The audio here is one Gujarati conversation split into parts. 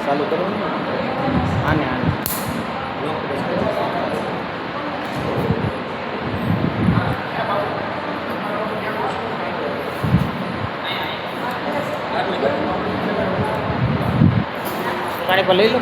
ચાલુ કરો ને આને આને પાણી પર લઈ લો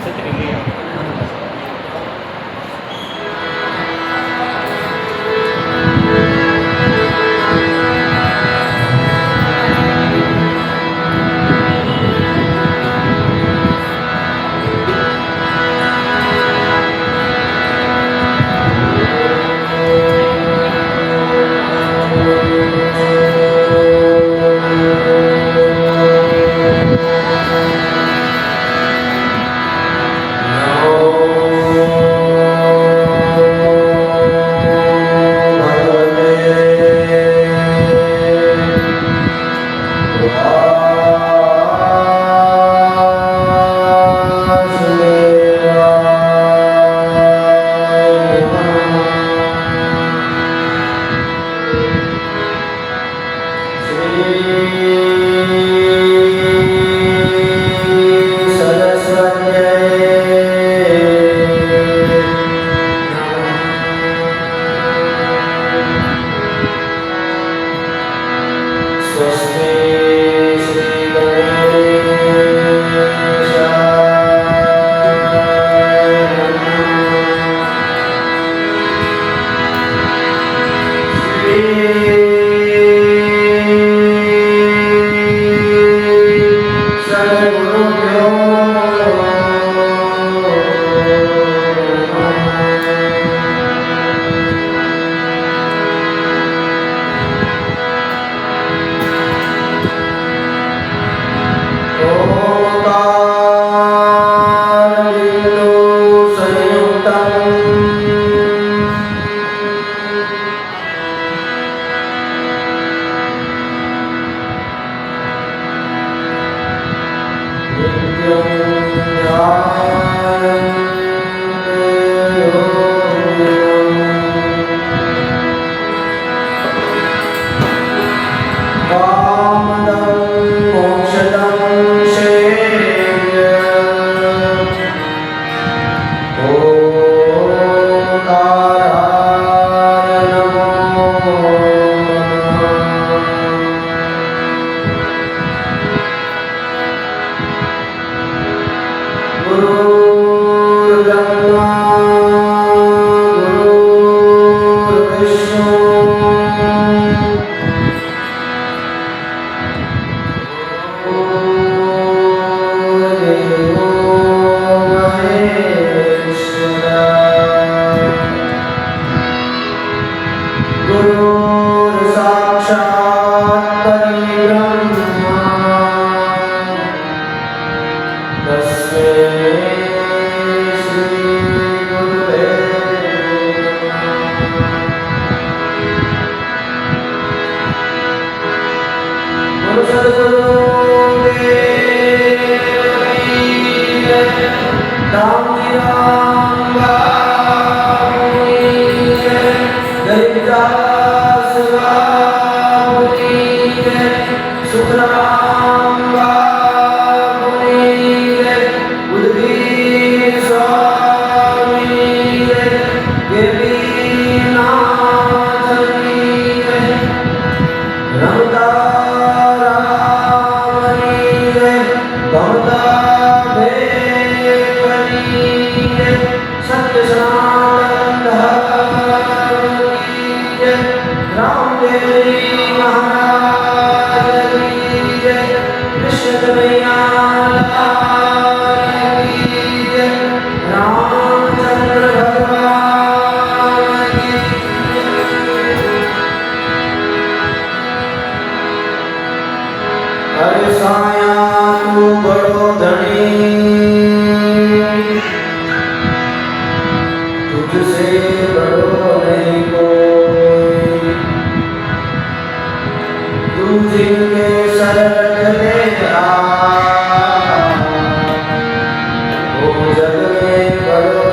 છત્રી લઈ આવો साया तू बड़ो धनी तुझसे बड़ो नहीं कोई तू जिनके शरण ले आ वो जग में बड़ो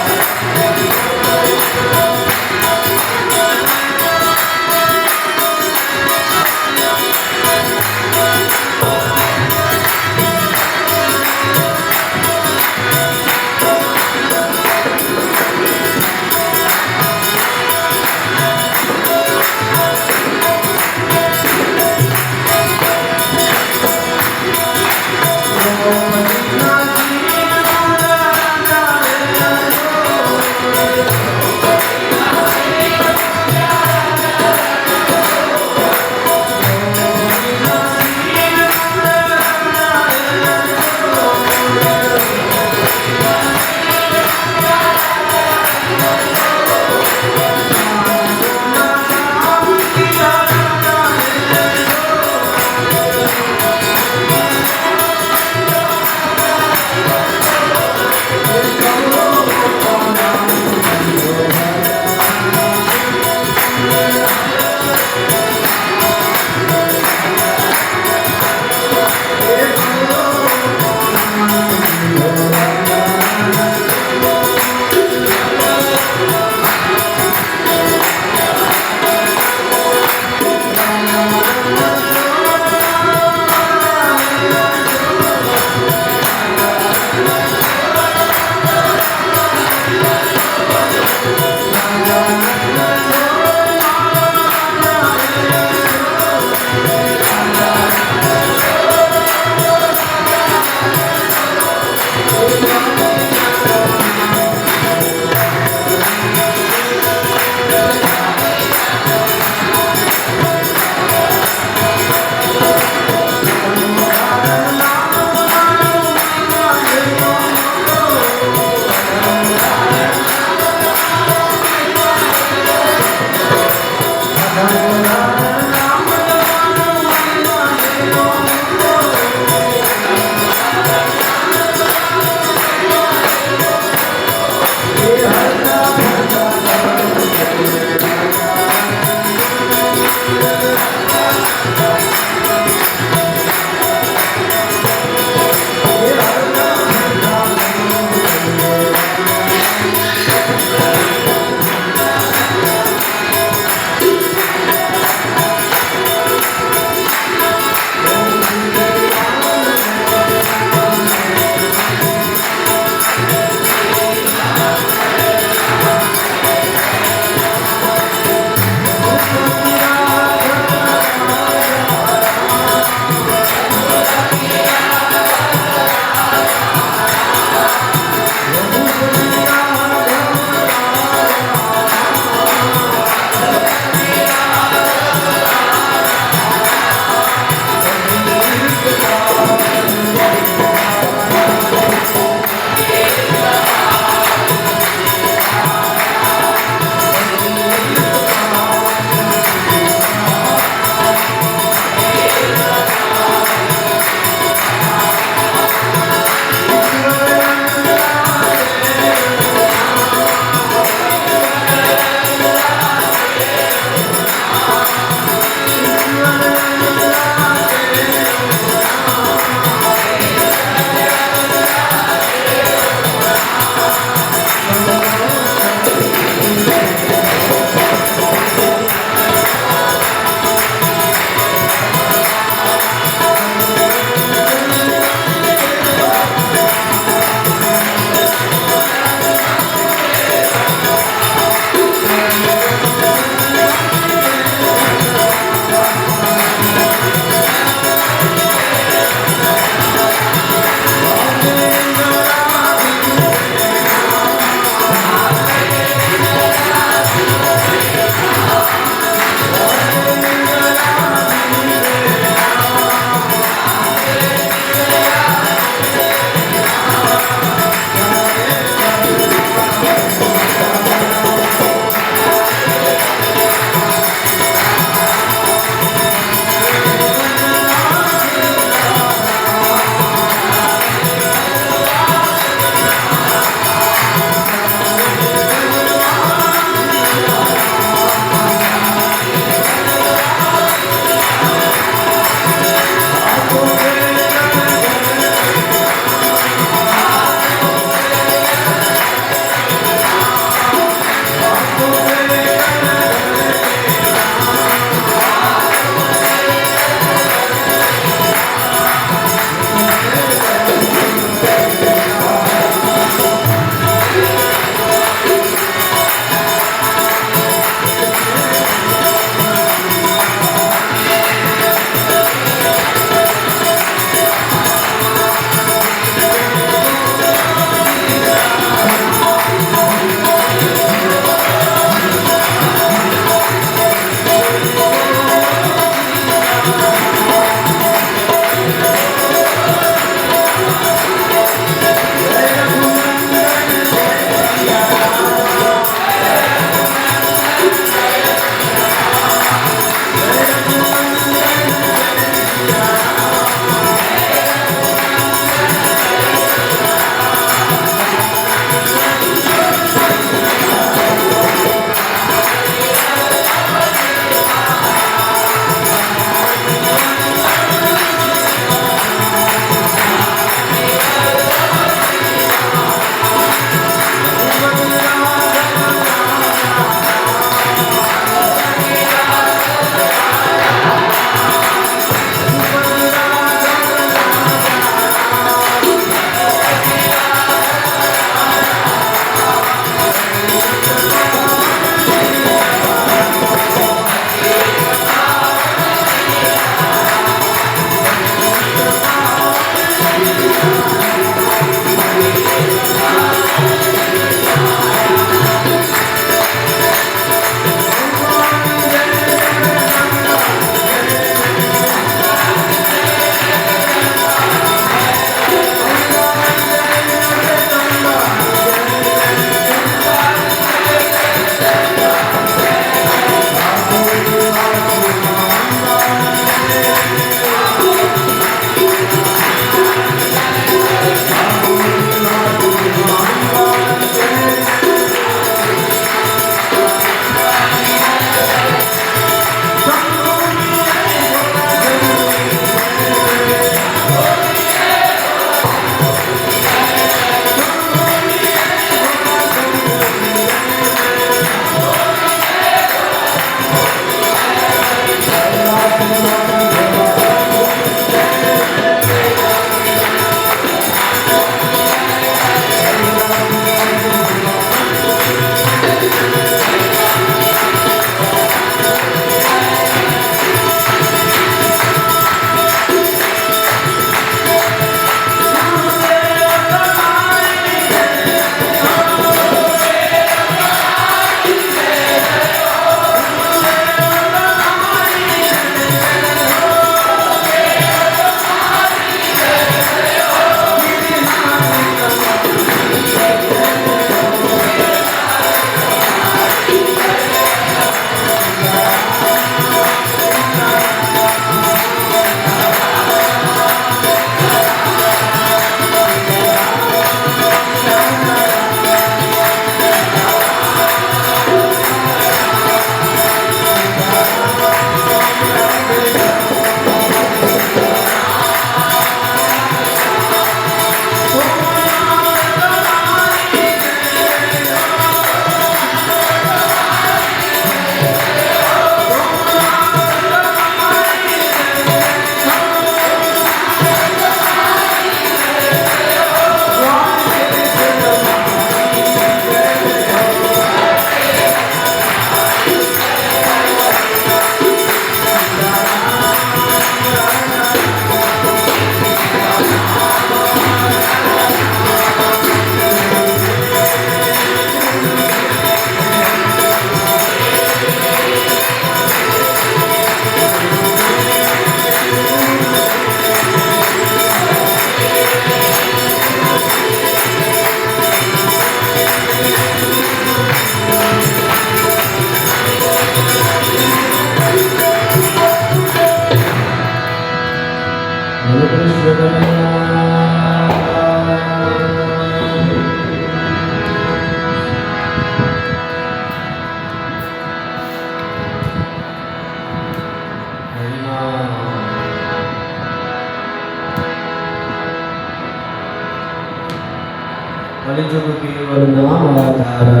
कलिजुग केवल नाम आधारा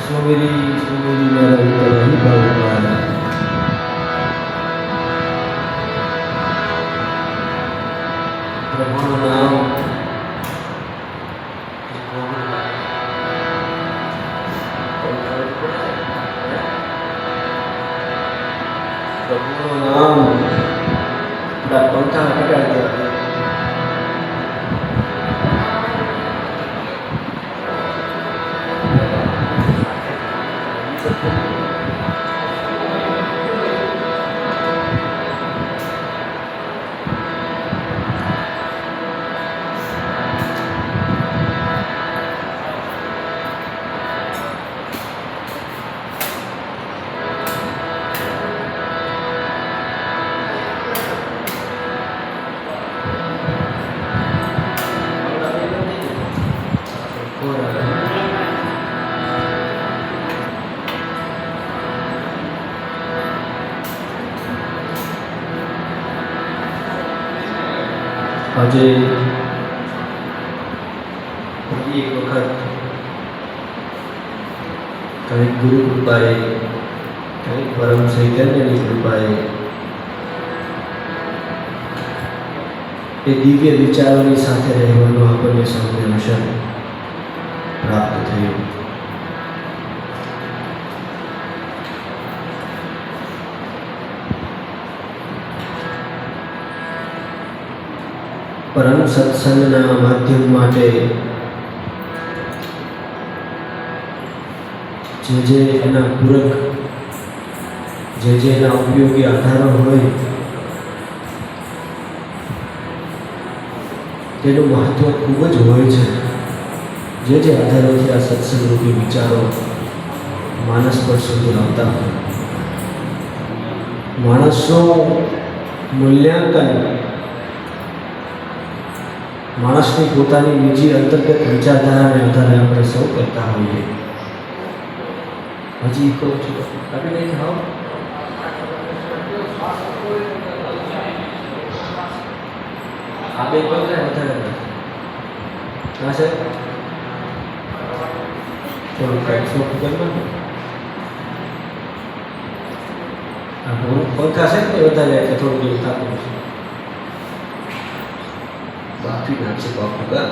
सुमिरी सुमिरी नर ही भगवान प्रभु नाम प्रभु नाम पंखा हटा दिया આજે ફરી એક વખત કંઈક ગુરુ કૃપાએ કંઈક પરમ ચૈતન્યની કૃપાએ એ દિવ્ય વિચારોની સાથે રહેવાનો આપણને સૌને અવસર પ્રાપ્ત થયો. પરમ સત્સંગના માધ્યમ માટે જે એના પૂરક જે એના ઉપયોગી આધારો હોય તેનું મહત્વ ખૂબ જ હોય છે. જે આધારોથી આ સત્સંગરૂપી વિચારો માણસ પર સુધી આવતા હોય, માણસનું મૂલ્યાંકન માણસની પોતાની બીજી અંતર્ગત વિચારધારાને આધારે આપણે સૌ કરતા હોઈએ. હજી કહું છું આપણે નહીં ખાઓ આ બે પગલા વધારે હા સર થોડું કંઈક શોખ કરવાનું પંખા છે ને વધારે એટલે થોડું એવું થતું છે. બાપી નાખશે બાપુ ગા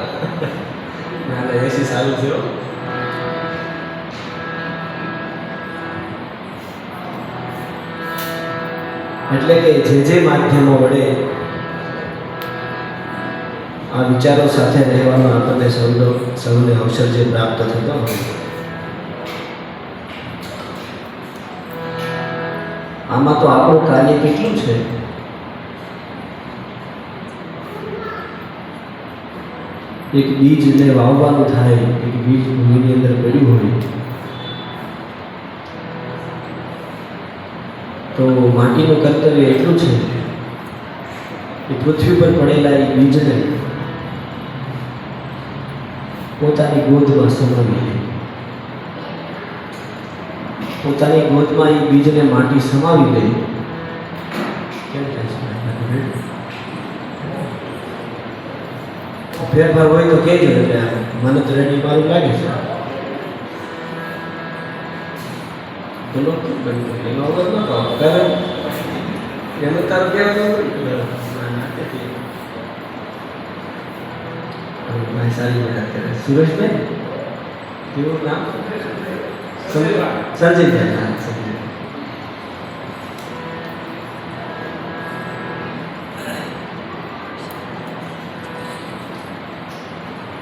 ના એસી સારું છે. એટલે કે જે માધ્યમો વડે આ વિચારો સાથે રહેવાનો આપણને સૌને અવસર જે પ્રાપ્ત થતો હોય, આમાં તો આપણું કાર્ય કેટલું છે. એક બીજને વાવવાનું થાય, એક બીજ ભૂમિની અંદર પડ્યું હોય તો માટીનું કર્તવ્ય એટલું છે કે પૃથ્વી પર પડેલા એ બીજને પોતાની ગોદમાં સમાવી લે. પોતાની ગોદમાં એ બીજને માટી સમાવી લે. કેમ થાય છે? ફેરફાર હોય તો કહેજો, એટલે મને તો રેડી મારું લાગે છે. એનો અવાજ ન પાડો, કારણ એનું તારું કહેવાનું સારી મદદ કરે. સુરેશભાઈ કેવું નામ? સંજયભાઈ. હા, સંજય.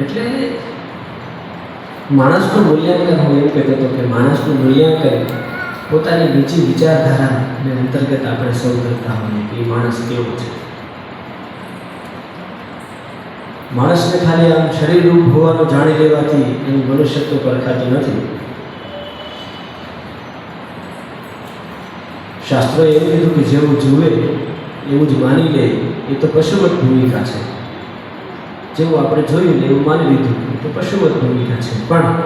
એટલે માણસનું મૂલ્યાંકન હું એમ કહેતો હતો કે માણસનું મૂલ્યાંકન પોતાની બીજી વિચારધારાને અંતર્ગત આપણે સૌ કરતા હોઈએ કે માણસ કેવો છે. માણસને ખાલી આમ શરીરરૂપ હોવાનું જાણી લેવાથી એનું મનુષ્યત્વ પરખાતું નથી. શાસ્ત્રોએ એવું કીધું કે જેવું જુએ એવું જ માની લે, એ તો પશુવત ભૂમિકા છે. જેવું આપણે જોયું ને એવું માની લીધું એ તો પશુવત ભૂમિકા છે. પણ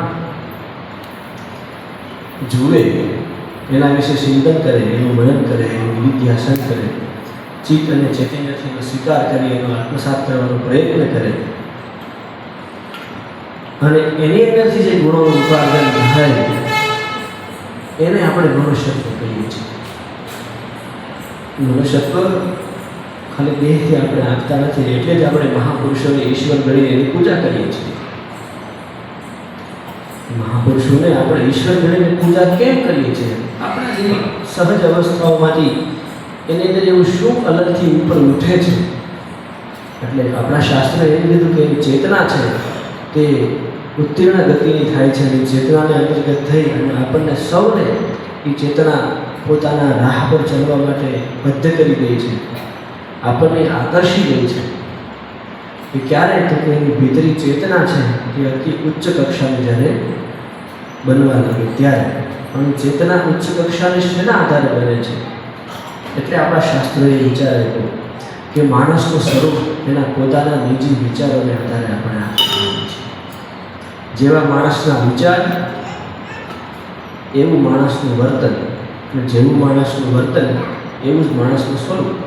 જુએ, એના વિશે ચિંતન કરે, એનું મનન કરે, એનું વિદ્યાસન કરે, ચિત્ત અને ચૈતન્યથી એનો સ્વીકાર કરી એનો આત્મસાત કરવાનો પ્રયત્ન કરે, અને એની અંદરથી જે ગુણોનું ઉપાર્જન થાય એને આપણે મનુષ્યત્વ કહીએ છીએ. મનુષ્યત્વ ખાલી દેહથી આપણે આપતા નથી, એટલે જ આપણે મહાપુરુષોને ઈશ્વર ગણીને એની પૂજા કરીએ છીએ. મહાપુરુષોને આપણે ઈશ્વર ગણીને પૂજા કેમ કરીએ છીએ? આપણા જેવી સહજ અવસ્થાઓમાંથી એની અંદર એવું શું અલગથી ઉપર ઉઠે છે? એટલે આપણા શાસ્ત્રએ એમ કીધું કે એની ચેતના છે તે ઉત્તીર્ણ ગતિની થાય છે, અને ચેતનાને અંતર્ગત થઈ અને આપણને સૌને એ ચેતના પોતાના રાહ પર ચાલવા માટે બદ્ધ કરી દે છે, આપણને આકર્ષી દે છે. એ ક્યારે? તો કે એની ભીતરી ચેતના છે તે અતિ ઉચ્ચ કક્ષાની જ્યારે બનવા લાગે ત્યારે. પણ ચેતના ઉચ્ચ કક્ષાની શેના આધારે બને છે? એટલે આપણા શાસ્ત્રોએ વિચારેલું કે માણસનું સ્વરૂપ એના પોતાના નિજી વિચારોને આધારે આપણે આપીએ છીએ. જેવા માણસના વિચાર એવું માણસનું વર્તન, અને જેવું માણસનું વર્તન એવું જ માણસનું સ્વરૂપ.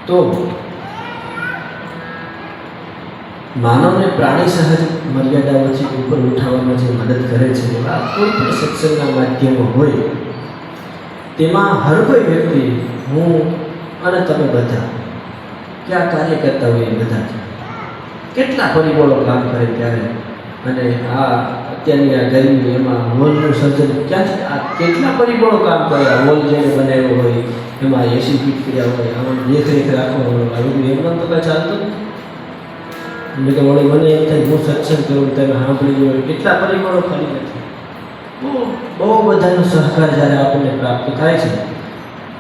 તો માનવને પ્રાણી સહજ મર્યાદાઓથી ઉપર ઉઠાવવામાં જે મદદ કરે છે એવા કોઈ પણ સત્સંગના માધ્યમો હોય તેમાં હર કોઈ વ્યક્તિ, હું અને તમે બધા ક્યાં કાર્ય કરતા હોય એ બધા કેટલા પરિબળો કામ કરે ત્યારે. અને આ અત્યારની આ ગરમી એમાં હોલનું સર્જન ક્યાંથી, આ કેટલા પરિબળો કામ કરે. આ હોલ જેને બનાવ્યો હોય એમાં એસી ફીટ કર્યા હોય, આમાં દેખરેખ રાખવા હોય, આ બધું એમનામ તો કાંઈ ચાલતું નથી. એટલે કે વળી મને એમ થાય હું સત્સંગ કરું, તમે સાંભળી હોય, કેટલા પરિબળો ખાલી નથી. બહુ બધાનો સહકાર જ્યારે આપણને પ્રાપ્ત થાય છે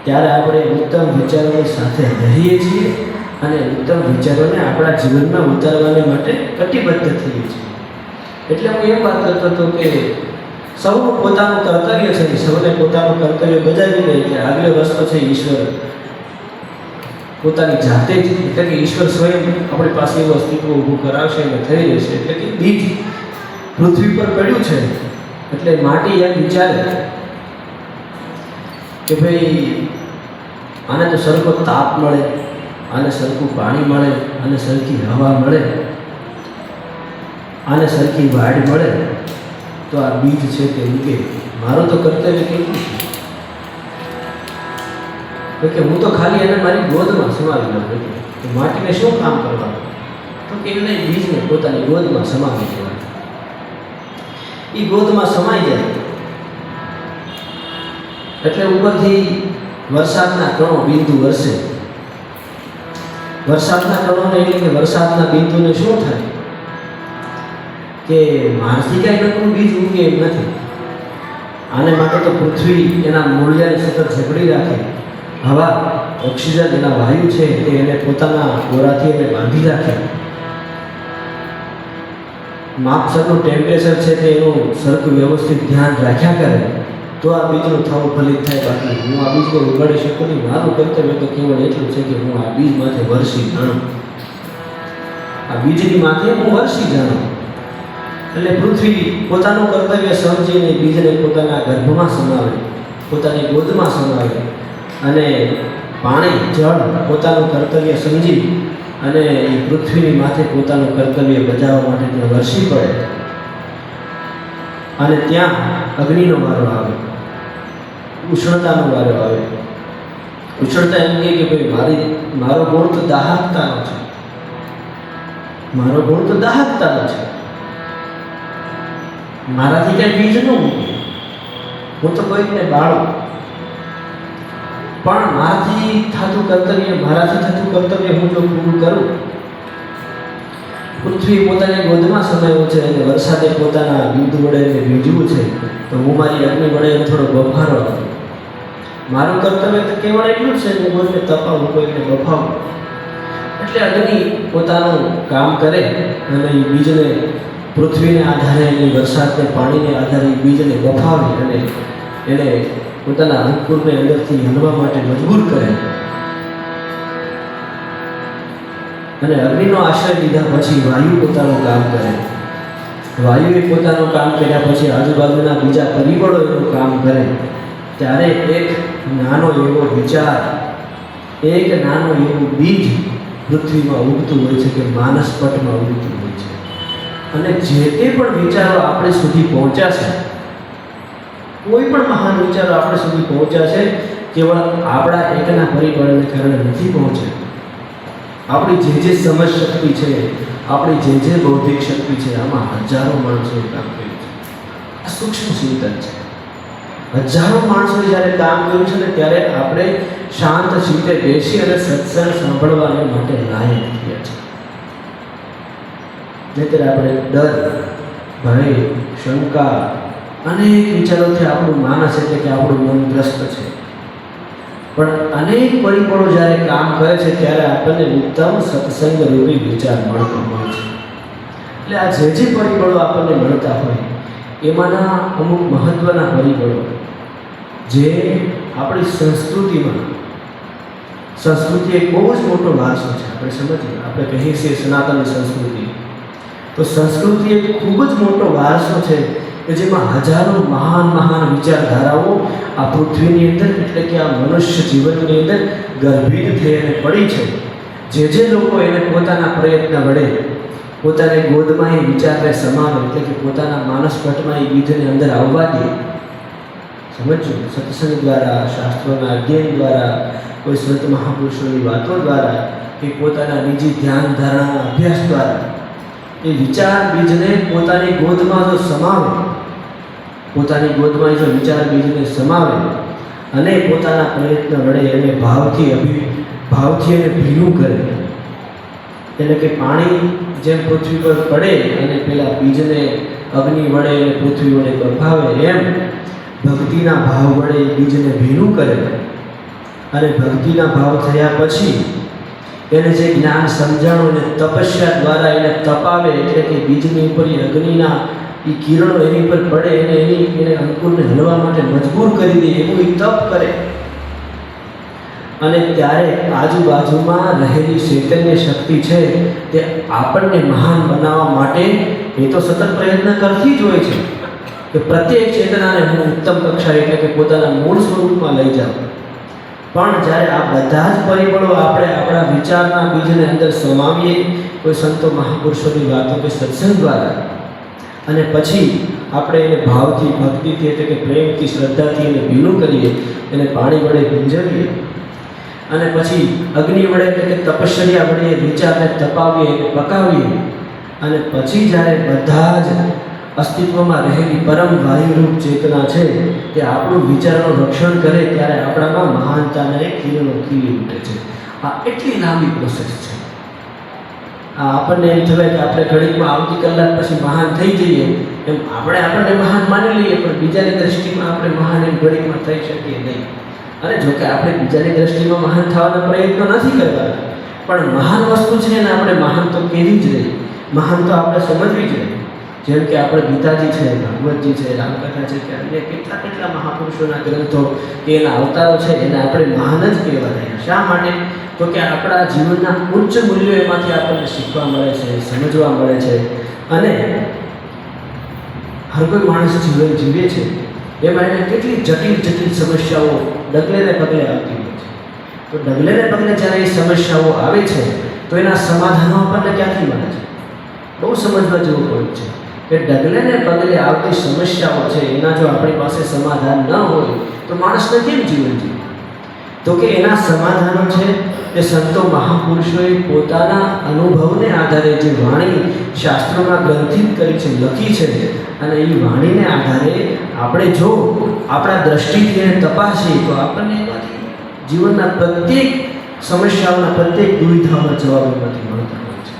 ત્યારે આપણે ઉત્તમ વિચારોની સાથે રહીએ છીએ અને ઉત્તમ વિચારોને આપણા જીવનમાં ઉતારવાને માટે કટિબદ્ધ થઈએ છીએ. એટલે હું એમ વાત કરતો હતો કે સૌનું પોતાનું કર્તવ્ય છે, સૌને પોતાનું કર્તવ્ય બજાવી દે એટલે આગલો રસ્તો છે ઈશ્વર પોતાની જાતે જ, એટલે કે ઈશ્વર સ્વયં આપણી પાસે એવું અસ્તિત્વ ઊભું કરાવશે અને થઈ રહેશે. એટલે કે બીજ પૃથ્વી પર પડ્યું છે એટલે માટી એમ વિચારે કે ભાઈ આને તો સરખો તાપ મળે, આને સરખું પાણી મળે, આને સરખી હવા મળે, આને સરખી વાડ મળે તો આ બીજ છે તે ઉગે. મારું તો કર્તવ્ય કેટલું છે કે હું તો ખાલી એને મારી ગોદમાં સમાવી લઉં. તો માટીને શું કામ કરવાનું? તો કે એને બીજને પોતાની ગોદમાં સમાવી દેવાનું. એ ગોદમાં સમાઈ જાય એટલે ઉપરથી વરસાદના કણો બિંદુ વરસે. વરસાદના કણોને એટલે કે વરસાદના બિંદુને શું થાય કે મારથી કાંઈ નકરું બીજ ઉગે એમ નથી. આને માટે તો પૃથ્વી એના મૂળિયાને સતત ઝઘડી રાખે, હવા ઓક્સિજન એના વાયુ છે તે એને પોતાના ગોળાથી એને બાંધી રાખે, માપસરનું ટેમ્પરેચર છે તે એનું સરખું વ્યવસ્થિત ધ્યાન રાખ્યા કરે તો આ બીજનું થવું ફલિત થાય. બાકી હું આ બીજને ઉગાડી શકું નહીં. મારું કર્તવ્ય તો કેવળ એટલું છે કે હું આ બીજ માથે વરસી જાણું, આ બીજની માથે હું વરસી જાણું. એટલે પૃથ્વી પોતાનું કર્તવ્ય સમજીને બીજને પોતાના ગર્ભમાં સમાવે, પોતાની ગોદમાં સમાવે, અને પાણી જળ પોતાનું કર્તવ્ય સમજી અને એ પૃથ્વીની માથે પોતાનું કર્તવ્ય બજાવવા માટે ત્યાં વરસી પડે. અને ત્યાં અગ્નિનો વારો આવે, ઉષ્ણતાનો વારો આવે. ઉષ્ણતા એમ કહે કે ભાઈ મારો ગુણ તો દાહકતાનો છે, મારો ગુણ તો દાહકતાનો છે, મારાથી ક્યાંય બીજ ન મૂકે, હું તો કોઈકને બાળું. પણ મારાથી થતું કર્તવ્ય હું જો પૂરું કરું, પૃથ્વી પોતાની ગોદમાં સમાયું છે અને વરસાદે પોતાના બિંદુ વડે એને ભીંજવું છે તો હું મારી અગ્નિ વડે થોડો બફારો આપું. મારું કર્તવ્ય તો કેવળ એટલું જ છે કે કોઈને તપાવું, કોઈને બફાવું. એટલે અગ્નિ પોતાનું કામ કરે અને એ બીજને પૃથ્વીને આધારે, એની વરસાદને પાણીને આધારે બીજને બફાવી અને એને પોતાના અંકુરને અંદરથી હલવા માટે મજબૂર કરે. અને અગ્નિનો આશ્રય લીધા પછી વાયુ પોતાનું કામ કરે. વાયુએ પોતાનું કામ કર્યા પછી આજુબાજુના બીજા પરિબળો એનું કામ કરે. ત્યારે એક નાનો એવો વિચાર, એક નાનો એવું બીજ પૃથ્વીમાં ઉગતું હોય છે કે માનસપટમાં ઉગતું હોય છે. અને જે તે પણ વિચારો આપણે સુધી પહોંચ્યા છે, કોઈ પણ મહાન વિચારો આપણે સુધી પહોંચ્યા છે, કેવળ આપણા એકના પરિબળને કારણે નથી પહોંચ્યા. આપણી જે સમજ શક્તિ છે, આપણી જે બૌદ્ધિક શક્તિ છે, આમાં હજારો માણસોએ કામ કર્યું છે. આ સૂક્ષ્મ ચિંતન છે. હજારો માણસોએ જ્યારે કામ કર્યું છે ને, ત્યારે આપણે શાંત ચિત્તે બેસી અને સત્સંગ સાંભળવા માટે લાયક થયા છે. નહીંતર આપણે ડર, ભય, શંકા, અનેક વિચારોથી આપણું માનસ એટલે કે આપણું મન ગ્રસ્ત છે. પણ અનેક પરિબળો જ્યારે કામ કરે છે, ત્યારે આપણને ઉત્તમ સત્સંગ રૂપી વિચાર મળતો હોય છે. એટલે આ જે પરિબળો આપણને મળતા હોય, એમાંના અમુક મહત્ત્વના પરિબળો જે આપણી સંસ્કૃતિમાં, સંસ્કૃતિ એક બહુ જ મોટો વારસો છે. આપણે સમજીએ, આપણે કહીએ છીએ સનાતન સંસ્કૃતિ, તો સંસ્કૃતિ એક ખૂબ જ મોટો વારસો છે કે જેમાં હજારો મહાન વિચારધારાઓ આ પૃથ્વીની અંદર એટલે કે આ મનુષ્ય જીવનની અંદર ગર્ભિત થઈ અને પડી છે. જે લોકો એને પોતાના પ્રયત્ન વડે પોતાની ગોદમાં એ વિચારને સમાવે એટલે કે પોતાના માનસપટમાં એ બીજને અંદર આવવા દે, સમજો, સત્સંગ દ્વારા, શાસ્ત્રોના અધ્યયન દ્વારા, કોઈ સંત મહાપુરુષોની વાતો દ્વારા, કે પોતાના નિજી ધ્યાન ધારણાના અભ્યાસ દ્વારા એ વિચાર બીજને પોતાની ગોદમાં જો સમાવે, પોતાની ગોદમાં જો વિચાર બીજને સમાવે અને પોતાના પ્રયત્ન વડે એને ભાવથી એને ભીનું કરે, એટલે કે પાણી જેમ પૃથ્વી પર પડે અને પેલા બીજને અગ્નિ વડે અને પૃથ્વી વડે બફાવે, એમ ભક્તિના ભાવ વડે બીજને ભીનું કરે અને ભક્તિના ભાવ થયા પછી એને જે જ્ઞાન સમજાણું અને તપસ્યા દ્વારા એને તપાવે એટલે કે બીજની ઉપર અગ્નિના એ કિરણો એની પર પડે અને એને અંકુરને હલવા માટે મજબૂર કરી દે, એવું એ તપ કરે. અને ત્યારે આજુબાજુમાં રહેલી ચૈતન્ય શક્તિ છે તે આપણને મહાન બનાવવા માટે એ તો સતત પ્રયત્ન કરતી જ હોય છે કે પ્રત્યેક ચેતનાને હું ઉત્તમ કક્ષાએ એટલે કે પોતાના મૂળ સ્વરૂપમાં લઈ જાઉં. પણ જ્યારે આ બધા જ પરિબળો આપણે આપણા વિચારના બીજને અંદર સમાવીએ કોઈ સંતો મહાપુરુષોની વાતો કે સત્સંગ દ્વારા, અને પછી આપણે એને ભાવથી, ભક્તિથી એટલે કે પ્રેમથી, શ્રદ્ધાથી એને ભીનું કરીએ, એને પાણી વડે ભીંજવીએ અને પછી અગ્નિ વડે એટલે કે તપશ્ચર્યા વડે વિચારને તપાવીએ, એને પકાવીએ અને પછી જ્યારે બધા જ અસ્તિત્વમાં રહેલી પરમ વાયુરૂપ ચેતના છે તે આપણું વિચારનું રક્ષણ કરે, ત્યારે આપણામાં મહાનતાને કિરણો ખીલી ઉઠે છે. આ એટલી લાંબી પ્રોસેસ છે. આપણને એમ થવાય કે આપણે ઘડીકમાં આવતી કલાક પછી મહાન થઈ જઈએ, એમ આપણને મહાન માની લઈએ, પણ બીજાની દ્રષ્ટિમાં આપણે મહાન એમ ઘડીકમાં થઈ શકીએ નહીં. અને જોકે આપણે બીજાની દ્રષ્ટિમાં મહાન થવાના પ્રયત્નો નથી કરતા, પણ મહાન વસ્તુ છે ને આપણે મહાન તો કેવી જ રહી, મહાન તો આપણે સમજવી જ રહી. જેમ કે આપણે ગીતાજી છે, ભાગવતજી છે, રામકથા છે, કે અન્ય કેટલા મહાપુરુષોના ગ્રંથો કે એના અવતારો છે, એને આપણે મહાન જ કહેવા રહ્યા. શા માટે? તો કે આપણા જીવનના ઉચ્ચ મૂલ્યો એમાંથી આપણને શીખવા મળે છે, સમજવા મળે છે. અને હર કોઈ માણસ જીવન જીવે છે એમાં એને કેટલી જટિલ સમસ્યાઓ ડગલે ને પગલે આવતી હોય છે. તો ડગલે ને પગલે જ્યારે એ સમસ્યાઓ આવે છે તો એના સમાધાનો આપણને ક્યાંથી મળે છે? બહુ સમજવા જેવું પડે છે કે ડગલે ને પગલે આવતી સમસ્યાઓ છે એના જો આપણી પાસે સમાધાન ન હોય તો માણસને કેમ જીવન જીવે? તો કે એના સમાધાનો છે એ સંતો મહાપુરુષોએ પોતાના અનુભવને આધારે જે વાણી શાસ્ત્રોમાં ગ્રંથિત કરી છે, લખી છે, અને એ વાણીને આધારે આપણે જો આપણા દ્રષ્ટિથી એને તપાસીએ તો આપણને એમાંથી જીવનના પ્રત્યેક સમસ્યાઓના, પ્રત્યેક દુવિધાઓના જવાબ એમાંથી મળતા હોય છે.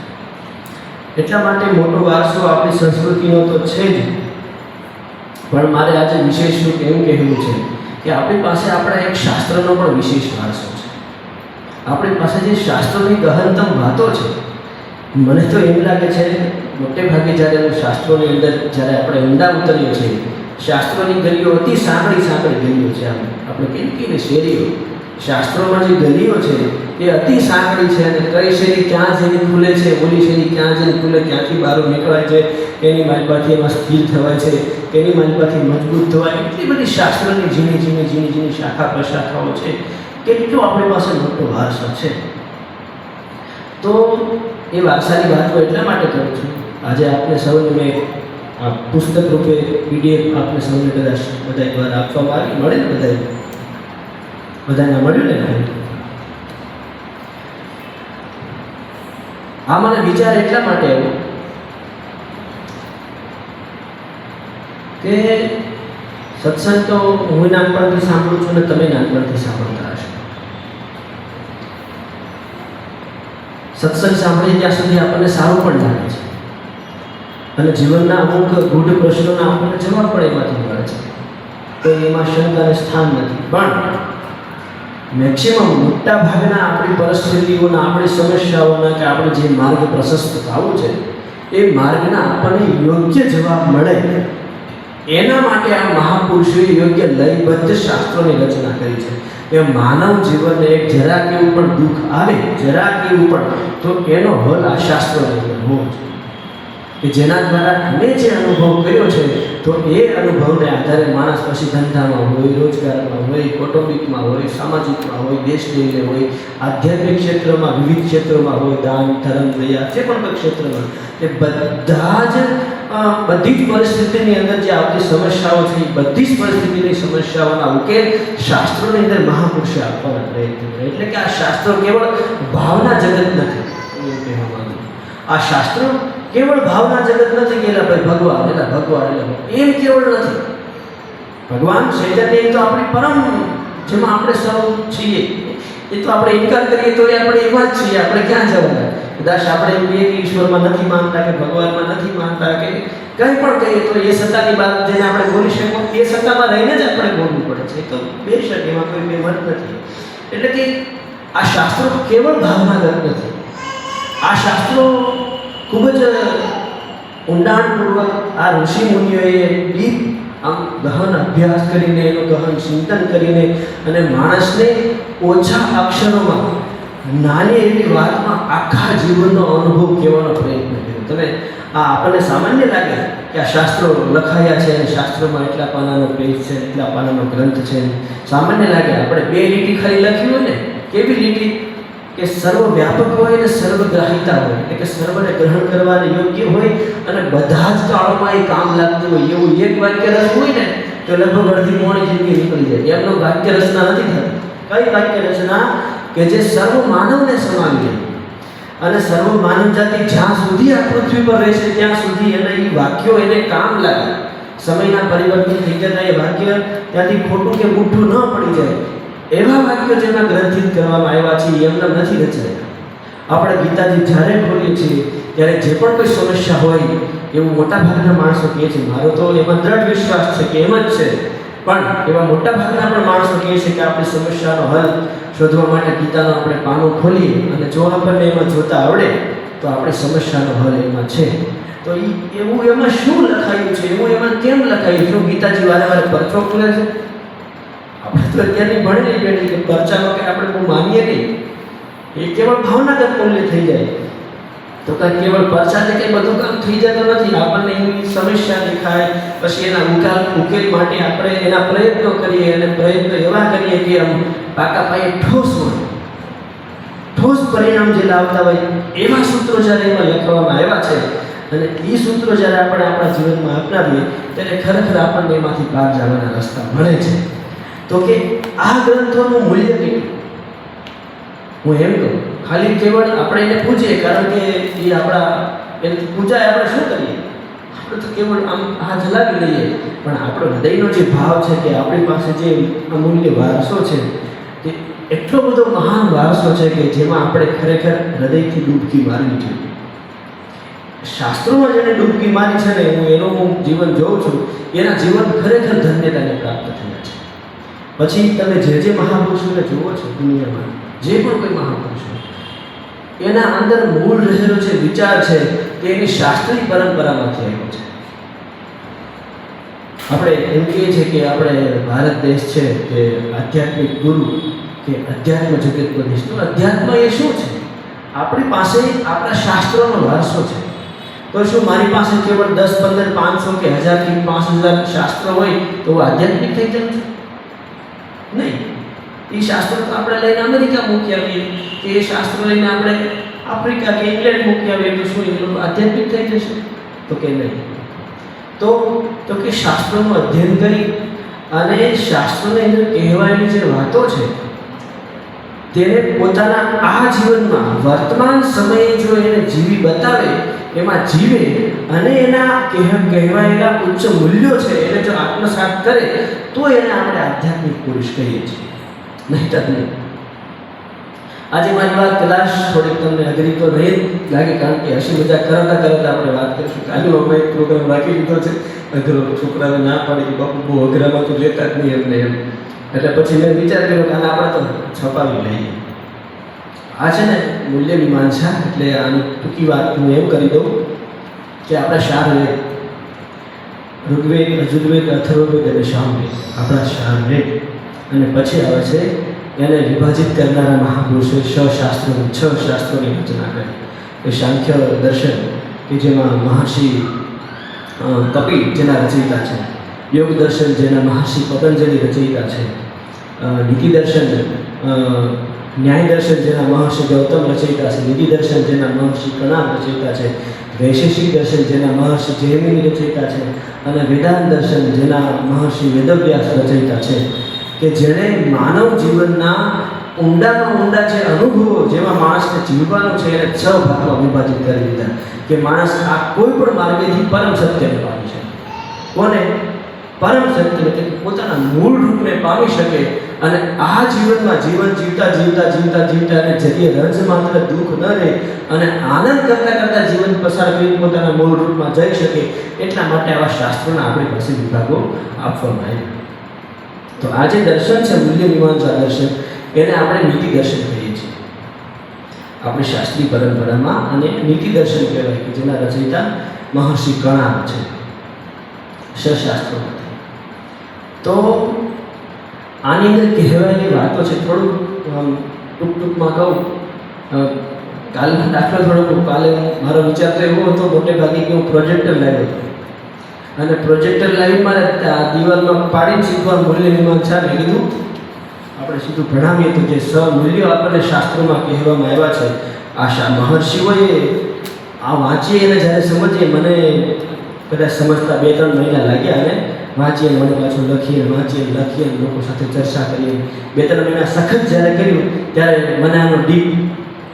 એટલા માટે મોટો વારસો આપણી સંસ્કૃતિનો તો છે જ, પણ મારે આજે વિશેષ રૂપ એમ કહેવું છે કે આપણી પાસે આપણા એક શાસ્ત્રનો પણ વિશેષ વારસો છે. આપણી પાસે જે શાસ્ત્રોની ગહનતમ વાતો છે, મને તો એમ લાગે છે મોટે ભાગે જ્યારે હું શાસ્ત્રોની અંદર જ્યારે આપણે ઊંડા ઉતરીએ છીએ, શાસ્ત્રોની ગલીઓ અતિ સાંકડી ગલીઓ છે. આપણે કેમ કે શેરીઓ, શાસ્ત્રોમાં જે ગલીઓ છે એ અતિ સાંકડી છે અને કઈ શેરી ક્યાં જઈને ખુલે છે, ઓલી શેરી ક્યાં જઈને ખુલે, ક્યાંથી બહાર નીકળાય છે, એની માલિપાથી એમાં સ્થિર થવાય છે, એની માલિપાથી મજબૂત થવાય, એટલી બધી શાસ્ત્રોની ઝીણી શાખા પ્રશાખાઓ છે. કેટલો આપણી પાસે મોટો વારસો છે. તો એ વારસાની વાત હું એટલા માટે કરું છું આજે આપને સૌને મેં આ પુસ્તક રૂપે PDF આપને સૌને કદાચ બધા દ્વારા આપવામાં આવી, મળે ને બધાને મળ્યું ને? આ મને વિચાર એટલા માટે આવ્યો કે સત્સંગ તો હું નાનપણથી સાંભળું છું ને તમે નાનપણથી સાંભળતા હશો. સત્સંગ સાંભળીએ ત્યાં સુધી આપણને સારું પણ લાગે છે અને જીવનના અમુક ગૂઢ પ્રશ્નોના આપણને જવાબ પણ એમાંથી મળે છે, તો એમાં શંકાને સ્થાન નથી. પણ મેક્સિમમ મોટા ભાગના આપણી પરિસ્થિતિઓના, આપણી સમસ્યાઓના કે આપણે જે માર્ગ પ્રશસ્ત થવું છે એ માર્ગના આપણને યોગ્ય જવાબ મળે એના માટે આ મહાપુરુષોએ યોગ્ય લયબદ્ધ શાસ્ત્રોની રચના કરી છે. એ માનવ જીવનને એક જરાક એવું પણ દુઃખ આવે, જરાક એવું પણ, તો એનો હલ આ શાસ્ત્રોની અંદર હોવો છે કે જેના દ્વારા મેં જે અનુભવ કર્યો છે તો એ અનુભવને આધારે માણસ પછી ધંધામાં હોય, રોજગારમાં હોય, કૌટુંબિકમાં હોય, સામાજિકમાં હોય, દેશ લઈને હોય, આધ્યાત્મિક ક્ષેત્રમાં, વિવિધ ક્ષેત્રોમાં હોય, દાન ધર્મ દયા જે પણ કોઈ ક્ષેત્રમાં, એ બધા જ બધી જ પરિસ્થિતિની અંદર જે આવતી સમસ્યાઓ છે એ બધી જ પરિસ્થિતિની સમસ્યાઓના ઉકેલ શાસ્ત્રોની અંદર મહાપુરુષે આપવાના પ્રયત્ન કરે. એટલે કે આ શાસ્ત્રો કેવળ ભાવના જગત નથી, એવું કહેવા માંગુ. આ શાસ્ત્રો કેવળ ભાવના જગત નથી કે ભાઈ ભગવાન એમ કેવળ નથી. ભગવાન ચૈતન્ય એ તો આપણી પરમ, જેમાં આપણે સૌ છીએ, એ તો આપણે ઇનકાર કરીએ તો આપણે એમાં જ છીએ, આપણે ક્યાં જવાના? કદાચ આપણે એમ કહીએ કે ઈશ્વરમાં નથી માનતા કે ભગવાનમાં નથી માનતા કે કંઈ પણ કહીએ તો એ સત્તાની વાત જેને આપણે બોલી શકીએ એ સત્તામાં રહીને જ આપણે બોલવું પડે છે. તો બેશક એમાં કોઈ બેમત નથી. એટલે કે આ શાસ્ત્રો કેવળ ભાવનાગત નથી. આ શાસ્ત્રો ખૂબ જ ઊંડાણપૂર્વક આ ઋષિ મુનિઓએ ડીપ આમ ગહન અભ્યાસ કરીને, એનું ગહન ચિંતન કરીને અને માણસને ઓછા અક્ષરોમાં, નાની એવી વાતમાં આખા જીવનનો અનુભવ કહેવાનો પ્રયત્ન કર્યો. તમે આ આપણને સામાન્ય લાગે કે આ શાસ્ત્રો લખાયા છે અને શાસ્ત્રોમાં એટલા પાનાનો પેજ છે, એટલા પાનાનો ગ્રંથ છે, સામાન્ય લાગે. આપણે 2 લીટી ખાલી લખ્યું હોય ને, કેવી લીટી કે સર્વવ્યાપક હોય અને સર્વગ્રાહિતા હોય, એટલે કે સર્વને ગ્રહણ કરવાને યોગ્ય હોય અને બધા જ કાળોમાં એ કામ લાગતું હોય એવું એક વાક્ય રસ હોય ને તો લગભગ અડધી મોડી જિંદગી નીકળી જાય. એમનો વાક્ય રચના નથી થતી. કઈ વાક્ય રચના? કે જે સર્વ માનવને સમાવી લે અને સર્વ માનવ જાતિ જ્યાં સુધી આ પૃથ્વી પર રહેશે ત્યાં સુધી એને એ વાક્યો એને કામ લાગે. સમયના પરિવર્તન થઈ જતા એ વાક્ય ત્યાંથી ખોટું કે મૂઠું ન પડી જાય એવા વાક્યો જેમાં ગ્રંથિત કરવામાં આવ્યા છે એમને નથી રચાયા. આપણે ગીતાજી જ્યારે ખોલીએ છીએ ત્યારે જે પણ કોઈ સમસ્યા હોય એવું મોટાભાગના માણસો કહે છે, મારો તો એમાં દ્રઢ વિશ્વાસ છે કે એમ જ છે, પણ એવા મોટાભાગના પણ માણસો કહે છે કે આપણી સમસ્યાનો હલ શોધવા માટે ગીતાનો આપણે પાનું ખોલીએ અને જો આપણને એમાં જોતા આવડે તો આપણી સમસ્યાનો હલ એમાં છે. તો એવું એમાં શું લખાયું છે, એવું એમાં કેમ લખાયું? શું ગીતાજી વારે પરચો ખુલે છે? આપણે તો અત્યારની ભણેલી પેઢી કે પરચામાં કે આપણે બહુ માનીએ નહીં, એ કેવળ ભાવનાગત મૂલ્ય થઈ જાય. તો કાંઈ કેવળ પરચાથી કંઈ બધું કામ થઈ જતું નથી. આપણને એની સમસ્યા દેખાય, પછી એના ઉકેલ માટે આપણે એના પ્રયત્નો કરીએ અને પ્રયત્નો એવા કરીએ કે આમ પાકા પાયે ઠોસ પરિણામ જે લાવતા હોય એવા સૂત્રો જ્યારે એમાં લખવામાં આવ્યા છે અને એ સૂત્રો જ્યારે આપણે આપણા જીવનમાં અપનાવીએ ત્યારે ખરેખર આપણને એમાંથી બહાર જવાના રસ્તા મળે છે. તો કે આ ગ્રંથોનું મૂલ્ય કેટલું? હું એમ કહું, ખાલી કેવળ આપણે એને પૂજીએ, કારણ કે એ આપણા એની પૂજા આપણે શું કરીએ? આપણે તો કેવળ આમ હાથ હલાવી લઈએ, પણ આપણો હૃદયનો જે ભાવ છે કે આપણી પાસે જે અમૂલ્ય વારસો છે તે એટલો બધો મહાન વારસો છે કે જેમાં આપણે ખરેખર હૃદયથી ડૂબકી મારવી જોઈએ. શાસ્ત્રોમાં જેને ડૂબકી મારી છે ને એનું જીવન જોઉં છું, એના જીવન ખરેખર ધન્યતાને પ્રાપ્ત થયા છે. પછી તમે જે મહાપુરુષોને જુઓ છો દુનિયામાં, જે પણ કોઈ મહાપુરુષો, એના અંદર મૂળ રહેલો જે વિચાર છે તે એની શાસ્ત્રીય પરંપરામાંથી આવ્યો છે. આપણે એમ કહીએ છીએ કે આપણે ભારત દેશ છે કે આધ્યાત્મિક ગુરુ કે અધ્યાત્મ જગતનો દેશ. તો અધ્યાત્મ એ શું છે? આપણી પાસે આપણા શાસ્ત્રોનો વારસો છે. તો શું મારી પાસે કેવળ 10, 15, 500 કે 1000 કે 5000 શાસ્ત્રો હોય તો આધ્યાત્મિક થઈ જાય છે? નહીં. એ શાસ્ત્રો તો આપણે લઈને અમેરિકા મૂકી આવીએ કે એ શાસ્ત્રો લઈને આપણે આફ્રિકા કે ઇંગ્લેન્ડ મૂકી આવે તો શું એ લોકો આધ્યાત્મિક થઈ જશે? તો કે નહીં. તો કે શાસ્ત્રોનું અધ્યયન કરી અને શાસ્ત્રોની અંદર કહેવાયેલી જે વાતો છે તેને પોતાના આ જીવનમાં વર્તમાન સમયે જો એને જીવી બતાવે, એમાં જીવે અને એના કહેવાયેલા ઉચ્ચ મૂલ્યો છે એને જો આત્મસાત કરે તો એને આપણે આધ્યાત્મિક પુરુષ કહીએ છીએ, નહીં તો નહીં. આજે મારી વાત કદાચ થોડીક તમને અઘરી તો નહીં લાગે, કારણ કે હસી મજાક કરતા કરતા આપણે વાત કરીશું. કાલે અમે એક પ્રોગ્રામ રાખી દીધો છે અઘરો, છોકરાને ના પાડે કે બાપુ બહુ અઘરામાં તો લેતા જ નહીં એમને એમ. એટલે પછી મેં વિચાર કર્યો કે આને આપણે તો છપાવી લઈએ. આ છે ને મૂલ્ય મીમાંસા, એટલે આની ટૂંકી વાત હું એમ કરી દઉં કે આપણા શારવેદ, ઋગ્વેદ, યજુર્વેદ, અથર્વવેદ અને સામવેદ, આપણા શારવેદ, અને પછી આવે છે એને વિભાજિત કરનારા મહાપુરુષોએ 6 શાસ્ત્રોની 6 શાસ્ત્રોની રચના કરી. એ સાંખ્ય દર્શન કે જેમાં મહર્ષિ કપિલ જેના રચયિતા છે, યોગ દર્શન જેના મહર્ષિ પતંજલિ રચયિતા છે, નીતિ દર્શન, ન્યાય દર્શન જેના મહર્ષિ ગૌતમ રચયિતા છે, નીતિ દર્શન જેના મહર્ષિ કણાદ રચયિતા છે, વૈશેષિક દર્શન જેના મહર્ષિ જૈમિની રચયિતા છે, અને વેદાંત દર્શન જેના મહર્ષિ વેદવ્યાસ રચયિતા છે. કે જેણે માનવ જીવનના ઊંડામાં ઊંડા જે અનુભવો જેમાં માણસને જીવવાનું છે એને 6 ભાગમાં વિભાજિત કરી દીધા કે માણસ આ કોઈ પણ માર્ગેથી પરમ સત્યને પામી શકે. કોને? પરમ સત્યને, કે પોતાના મૂળ રૂપને પામી શકે અને આ જીવનમાં જીવન જીવતા જીવતા જીવતા જીવતા અને જરીએ રંજ માત્ર દુઃખ ન રહે અને આનંદ કરતાં કરતાં જીવન પસાર કરી પોતાના મૂળ રૂપમાં જઈ શકે. એટલા માટે આવા શાસ્ત્રોના આપણી પાસે વિભાગો આપવામાં આવ્યા. તો આ જે દર્શન છે મૂલ્ય મીમાંસા દર્શન, એને આપણે નીતિ દર્શન કહીએ છીએ આપણી શાસ્ત્રીય પરંપરામાં, અને નીતિ દર્શન કહેવાય કે જેના રચયિતા મહર્ષિ કણાદ છે 6 શાસ્ત્રોમાંથી. તો આની અંદર કહેવાયેલી વાતો છે, થોડું ટૂંકમાં કહું. કાલનો દાખલો થોડો, કાલે મારો વિચાર તો એવો હતો મોટે ભાગે કે હું પ્રોજેક્ટર લાવ્યો હતો અને પ્રોજેક્ટર લાવી મારે દિવાલમાં પાડીને શીખવા મૂલ્ય મીમાંસા મેં કીધું આપણે સીધું ભણાવીએ તો જે 6 મૂલ્યો આપણને શાસ્ત્રોમાં કહેવામાં આવ્યા છે, આ મહર્ષિઓએ આ વાંચીએ અને જ્યારે સમજીએ, મને કદાચ સમજતા 2-3 મહિના લાગ્યા, અને વાંચીએ મને પાછું લખીએ લખીએ લોકો સાથે ચર્ચા કરીએ 2-3 મહિના સખત જ્યારે કર્યું ત્યારે મને આનો ડીપ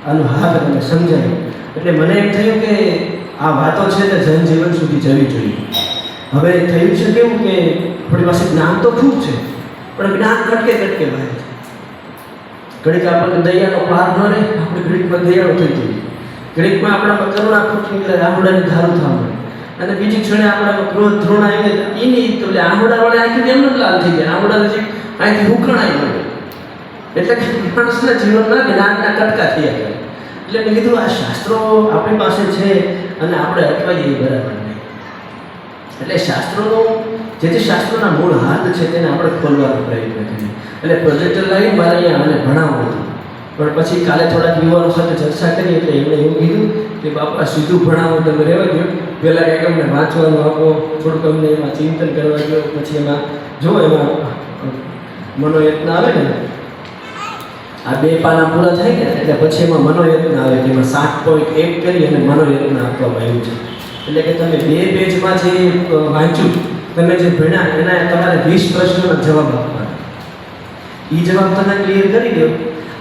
આનું હાથ મને સમજાયું. એટલે મને એમ થયું કે આ વાતો છે તે જનજીવન સુધી જવી જોઈએ. હવે થયું છે કેવું કે આપણી પાસે જ્ઞાન તો ખૂબ છે પણ જ્ઞાન કટકે વહે છે. ઘડીક આપણને દયાનો પાર ન રહે, આપણે ઘડીકમાં દયાળુ થઈ જઈએ, ઘડીકમાં આપણામાં કરુણા ફૂટી નીકળે, આહુડાની ધારું થવા મળે, અને બીજી ક્ષણે આપણામાં ક્રોધ ધ્રોણ આવી જાય એની તો આહુડા વડે આખી એમનો લાલ થઈ જાય, આહુડા નજીક અહીંથી હુકણાઈ મળે. એટલે કે માણસના જીવનમાં જ્ઞાનના કટકા થયા કરે. એટલે મેં કીધું આ શાસ્ત્રો આપણી પાસે છે અને આપણે અટવાઈએ બરાબર નહીં. એટલે શાસ્ત્રોનો જે શાસ્ત્રોના મૂળ હાથ છે તેને આપણે ખોલવાનો પ્રયત્ન કરીએ. એટલે પ્રોજેક્ટર લાવી મારે અહીંયા મને ભણાવવું હતું, પણ પછી કાલે થોડાક યુવાનો સાથે ચર્ચા કરી એટલે એમણે એવું કીધું કે બાપા સીધું ભણાવો તમે રહેવા દો, પહેલાં કંઈક અમને વાંચવાનું આપો, થોડુંક અમને એમાં ચિંતન કરવા દો, પછી એમાં જો એમાં મનોયત્ન આવે ને, આ 2 પાના પૂરા થાય ને એટલે પછી એમાં મનોયત્ન આવે કે એમાં 7.1 કરી અને મનોયત્ન આપવામાં આવ્યું છે. એટલે કે તમે 2 પેજમાં જે વાંચ્યું, તમે જે ભણ્યા એના તમારે 20 પ્રશ્નોના જવાબ આપવાના. એ જવાબ તમે ક્લિયર કરી દો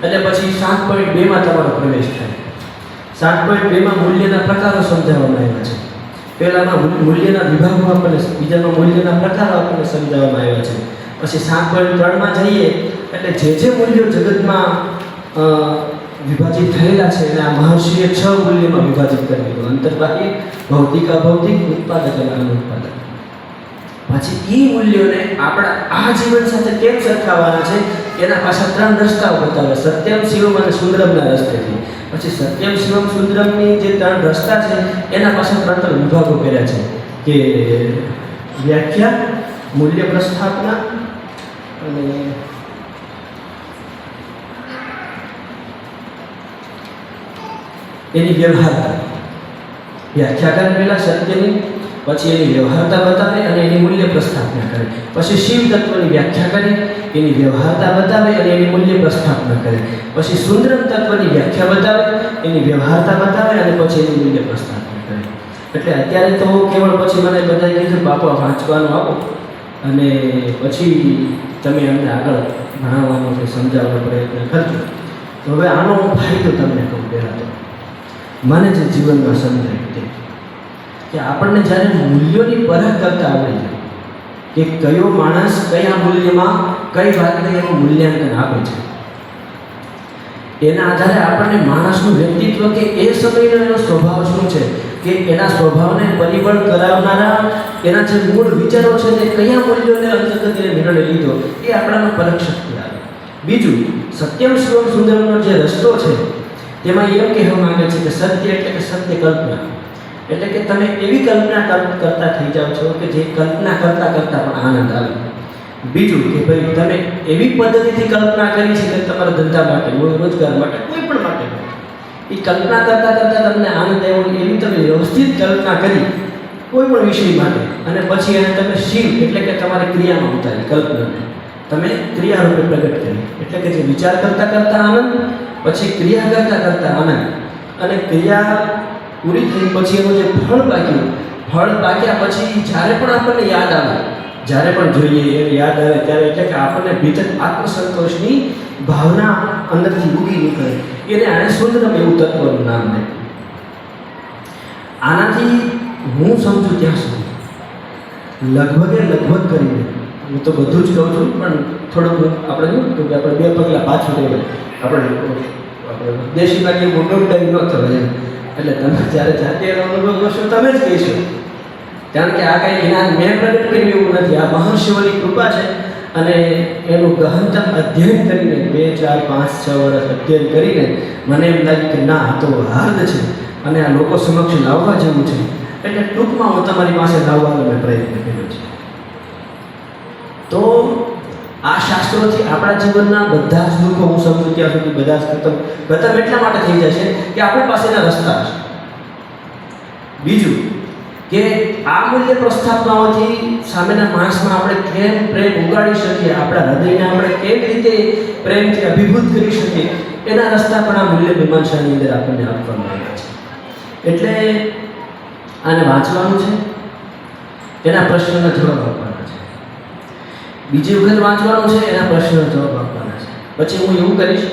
એટલે પછી 7.2માં તમારો પ્રવેશ થાય. 7.2માં મૂલ્યના પ્રકારો સમજાવવામાં આવ્યા છે. પહેલામાં મૂલ્યના વિભાગો આપણને, બીજામાં મૂલ્યના પ્રકારો આપણને સમજાવવામાં આવ્યા છે. પછી 7.3માં જઈએ એટલે જે મૂલ્યો જગતમાં વિભાજિત થયેલા છે અને આ મહર્ષિએ 6 મૂલ્યમાં વિભાજિત કરી દીધું: અંતર્બાહ્ય, ભૌતિક, અભૌતિક, ઉત્પાદક અને અનુત્પાદક. પછી એ મૂલ્યોને આપણા આ જીવન સાથે કેમ સરખાવવાના છે એના પાછા 3 રસ્તાઓ બતાવે: સત્યમ, શિવમ અને સુંદરમના રસ્તેથી. પછી સત્યમ, શિવમ, સુંદરમની જે 3 રસ્તા છે એના પાછા 3 વિભાગો કર્યા છે કે વ્યાખ્યા, મૂલ્ય પ્રસ્થાપના અને એની વ્યવહારતા. વ્યાખ્યા કરે પહેલાં સત્યની, પછી એની વ્યવહારતા બતાવે અને એની મૂલ્ય પ્રસ્થાપના કરે. પછી શિવ તત્વની વ્યાખ્યા કરી, એની વ્યવહારતા બતાવે અને એની મૂલ્ય પ્રસ્થાપના કરે. પછી સુંદરમ તત્વની વ્યાખ્યા બતાવે, એની વ્યવહારતા બતાવે અને પછી એની મૂલ્ય પ્રસ્થાપના કરે. એટલે અત્યારે તો કેવળ પછી મને બધાએ કીધું બાપા વાંચવાનું આપો અને પછી તમે અમને આગળ ભણાવવાનો કે સમજાવવાનો પ્રયત્ન કરજો. તો હવે આનો હું ફાયદો તમને કહું. પહેલાં તો મને જે જીવનમાં સમજાય તે કે આપણને જ્યારે મૂલ્યોની પરખ કરતા આવડી જાય કે કયો માણસ કયા મૂલ્યમાં કઈ વાતને એનું મૂલ્યાંકન આપે છે, એના આધારે આપણને માણસનું વ્યક્તિત્વ કે એ સમયનો એનો સ્વભાવ શું છે, કે એના સ્વભાવને પરિબળ કરાવનારા એના જે મૂળ વિચારો છે તે કયા મૂલ્યોને અંતર્ગત એ નિર્ણય લીધો, એ આપણામાં પરખ શક્તિ આવે. બીજું, સત્યમ શિવમ સુંદરમનો જે રસ્તો છે તેમાં એમ કહેવા માંગે છે કે સત્ય એટલે કે સત્ય કલ્પના, એટલે કે તમે એવી કલ્પના કરતા થઈ જાઓ છો કે જે કલ્પના કરતાં કરતાં પણ આનંદ આવે. બીજું કે ભાઈ તમે એવી પદ્ધતિથી કલ્પના કરી છે કે તમારા ધંધા માટે હોય, રોજગાર માટે, કોઈ પણ માટે એ કલ્પના કરતાં કરતાં તમને આનંદ આવ્યો, એવી તમે વ્યવસ્થિત કલ્પના કરી કોઈ પણ વિષય માટે અને પછી એને તમે શીલ એટલે કે તમારી ક્રિયામાં ઉતારી, કલ્પનાને તમે ક્રિયારૂપે પ્રગટ કરી. એટલે કે જે વિચાર કરતાં કરતાં આનંદ, પછી ક્રિયા કરતાં કરતાં આનંદ, અને ક્રિયા પૂરી થઈ પછી એનું જે ફળ પાક્યા પછી જ્યારે પણ આપણને યાદ આવે, જ્યારે પણ જોઈએ એ યાદ આવે ત્યારે એટલે કે આપણને ભીતર આત્મસંતોષની ભાવના અંદરથી ઉગી નીકળે, એને આણે સુંદરમ એવું તત્વનું નામ દે. આનાથી હું સમજું ત્યાં સુધી લગભગ કરીને, હું તો બધું જ કહું છું પણ થોડુંક આપણે શું કે આપણે બે પગલાં પાછું રહેવાય, આપણે દેશી બાકી મોટો ટાઈમ ન થવાય. એટલે તમે જ્યારે જાતે અનુભવ કરશો તમે જ કહીશો, કારણ કે આ કાંઈ જ્ઞાન મેં પ્રગટ કર્યું એવું નથી, આ મહર્ષિઓની કૃપા છે. અને એનું ગહનતમ અધ્યયન કરીને 2, 4, 5, 6 વર્ષ અધ્યયન કરીને મને એમ લાગ્યું કે ના આ તો હાર્દ છે અને આ લોકો સમક્ષ લાવવા જેવું છે. એટલે ટૂંકમાં હું તમારી પાસે લાવવાનો મેં પ્રયત્ન કર્યો છે. તો આ શાસ્ત્રોથી આપણા જીવનના બધા જ દુઃખો હું સમજું ત્યાં સુધી બધા જ ખતમ એટલા માટે થઈ જાય છે કે આપણી પાસેના રસ્તા છે. બીજું કે આ મૂલ્ય પ્રસ્થાપનાઓથી સામેના માણસમાં આપણે કેમ પ્રેમ ઉગાડી શકીએ, આપણા હૃદયને આપણે કેવી રીતે પ્રેમથી અભિભૂત કરી શકીએ, એના રસ્તા પણ આ મૂલ્ય મીમાંસાની અંદર આપણને આપવામાં આવ્યા છે. એટલે આને વાંચવાનું છે, એના પ્રશ્નના જવાબ આપવાના છે, બીજી વખત વાંચવાનું છે, એના પ્રશ્નનો જવાબ આપવાના છે. પછી હું એવું કરીશ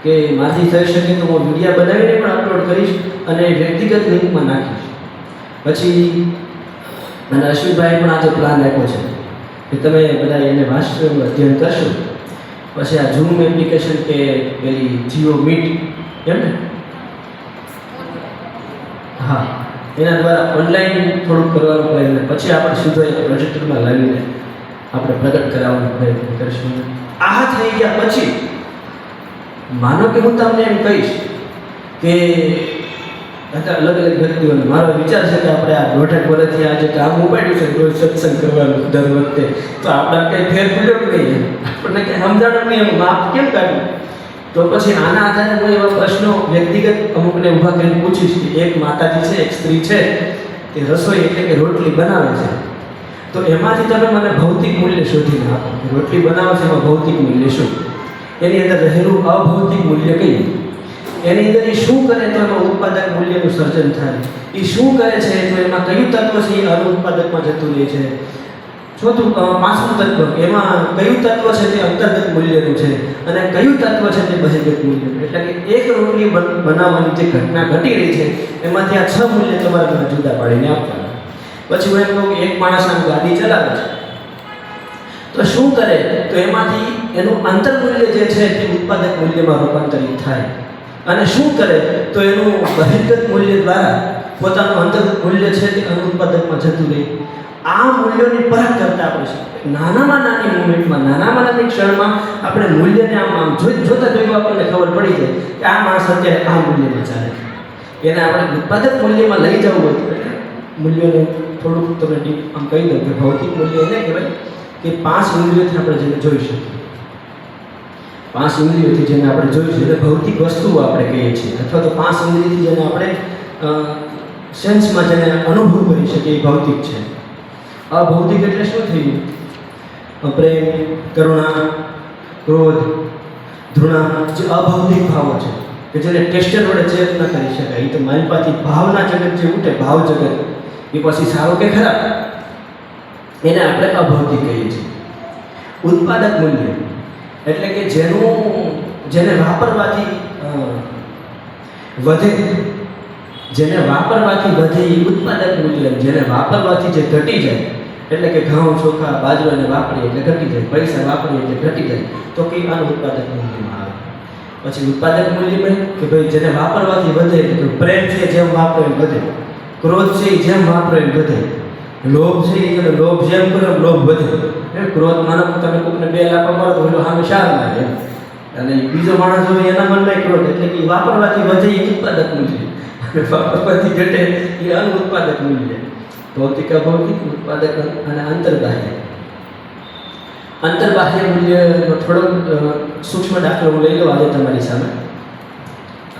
કે મારાથી થઈ શકે તો હું વિડીયો બનાવીને પણ અપલોડ કરીશ અને વ્યક્તિગત લિંકમાં નાખીશ. પછી અને અશ્વિનભાઈ પણ આજે પ્લાન આપ્યો છે કે તમે બધા એને વાંચશો, અધ્યયન કરશો, પછી આ ઝૂમ એપ્લિકેશન કે પેલી જીઓ મીટ એમ ને, હા, એના દ્વારા ઓનલાઈન થોડુંક કરવાનું પ્રયત્ન, પછી આપણે સીધો એક પ્રોજેક્ટરમાં લાવીને આપણે પ્રગટ કરાવવાનો પ્રયત્ન કરીશું. આ થઈ ગયા પછી માનો કે હું તમને એમ કહીશ કે અલગ અલગ વ્યક્તિઓને મારો વિચાર છે કે આપણે આ 1.5 વર્ષથી આ જે કામ ઉપાડ્યું છે રોજ સત્સંગ કરવાનું દર વખતે, તો આપણે કંઈ ફેર પડ્યો કે નહીં, આપણને કંઈ સમજાણું નહીં, એમ માપ કેમ કાઢ્યું. તો પછી આના આધારે હું એવા પ્રશ્નો વ્યક્તિગત અમુકને ઊભા કરીને પૂછીશ કે એક માતાજી છે, એક સ્ત્રી છે, તે રસોઈ એટલે કે રોટલી બનાવે છે, તો એમાંથી તમે મને ભૌતિક મૂલ્ય શોધીને આપો કે રોટલી બનાવે છે એમાં ભૌતિક મૂલ્ય શું, એની અંદર રહેલું અભૌતિક મૂલ્ય કઈ, એની અંદર એ શું કરે તો એમાં ઉત્પાદક મૂલ્યનું સર્જન થાય, એ શું કરે છે તો એમાં કયું તત્વ છે એ અનુત્પાદકમાં જતું રહે છે. ચોથું, પાંચમું તત્વ, એમાં કયું તત્વ છે તે અંતર્ગત મૂલ્યનું છે અને કયું તત્વ છે તે બહિર્ગત મૂલ્યનું. એટલે કે એક રોટલી બનાવવાની જે ઘટના ઘટી રહી છે એમાંથી આ 6 મૂલ્ય તમારે મને જુદા પાડીને આપવાના. પછી હું એમ કહું કે એક માણસ આમ ગાડી ચલાવે છે તો શું કરે તો એમાંથી એનું આંતરમૂલ્ય જે છે તે ઉત્પાદક મૂલ્યમાં રૂપાંતરિત થાય, અને શું કરે તો એનું બહિર્ગત મૂલ્ય દ્વારા પોતાનું અંતર્ગત મૂલ્ય છે તે અનુત્પાદકમાં જતું રહે. આ મૂલ્યોની પરખ કરતા આપણે નાનામાં નાની મુમેન્ટમાં, નાનામાં નાની ક્ષણમાં આપણે મૂલ્યને આમ જોતા જોયું આપણને ખબર પડી જાય કે આ માણસ અત્યારે આ મૂલ્યમાં ચાલે છે. એને આપણે ઉત્પાદક મૂલ્યમાં લઈ જવું હોય મૂલ્યોને થોડુંક તમે આમ કહી દઉં કે ભૌતિક મૂલ્ય એને કહેવાય કે 5 ઇન્દ્રિયોથી આપણે જેને જોઈ શકીએ, 5 ઇન્દ્રિયોથી જેને આપણે જોઈ શકીએ, ભૌતિક વસ્તુઓ આપણે કહીએ છીએ, અથવા તો 5 ઇન્દ્રિયથી જેને આપણે સેન્સમાં જેને અનુભવ કરી શકે એ ભૌતિક છે. અભૌતિક એટલે શું થઈ ગયું? પ્રેમ, કરુણા, ક્રોધ, ધૃણા જે અભૌતિક ભાવો છે કે જેને ટેસ્ટર વડે ચેક ન કરી શકાય. એ તો મારી પાસે ભાવના જગત જે ઉઠે, ભાવ જગત, એ પછી સારું કે ખરાબ, એને આપણે અભૌતિક કહીએ છીએ. ઉત્પાદક મૂલ્ય એટલે કે જેને વાપરવાથી વધે, જેને વાપરવાથી વધે એ ઉત્પાદક મૂલ્ય. જેને વાપરવાથી જે ઘટી જાય, એટલે કે ઘઉં, ચોખા, બાજરાને વાપરીએ એટલે ઘટી જાય, પૈસા વાપરીએ એટલે ઘટી જાય, તો કે આનું ઉત્પાદક મૂલ્યમાં આવે. પછી ઉત્પાદક મૂલ્યમાં કે ભાઈ જેને વાપરવાથી વધે, એટલે પ્રેમ છે જેમ વાપરો એમ વધે, ક્રોધ છે એ જેમ વાપરો એમ વધે, લોભ છે એ લોભ જેમ કરો એમ લોભ વધે. ક્રોધ માનો તમે કોઈને 2 લાખ મારો તો એનો સામે શાર મારે એમ, અને બીજો માણસ હોય એના મનમાં ક્રોધ, એટલે કે વાપરવાથી વધે એ ઉત્પાદક મૂલ્ય, વાપરવાથી ઘટે એ અનુત્પાદક મૂલ્ય. ભૌતિક, અભૌતિક, ઉત્પાદક અને અંતર્બાહ્ય. અંતર્બાહ્ય મૂલ્યનો થોડો સૂક્ષ્મ દાખલો હું લઈ લઉં આજે તમારી સામે.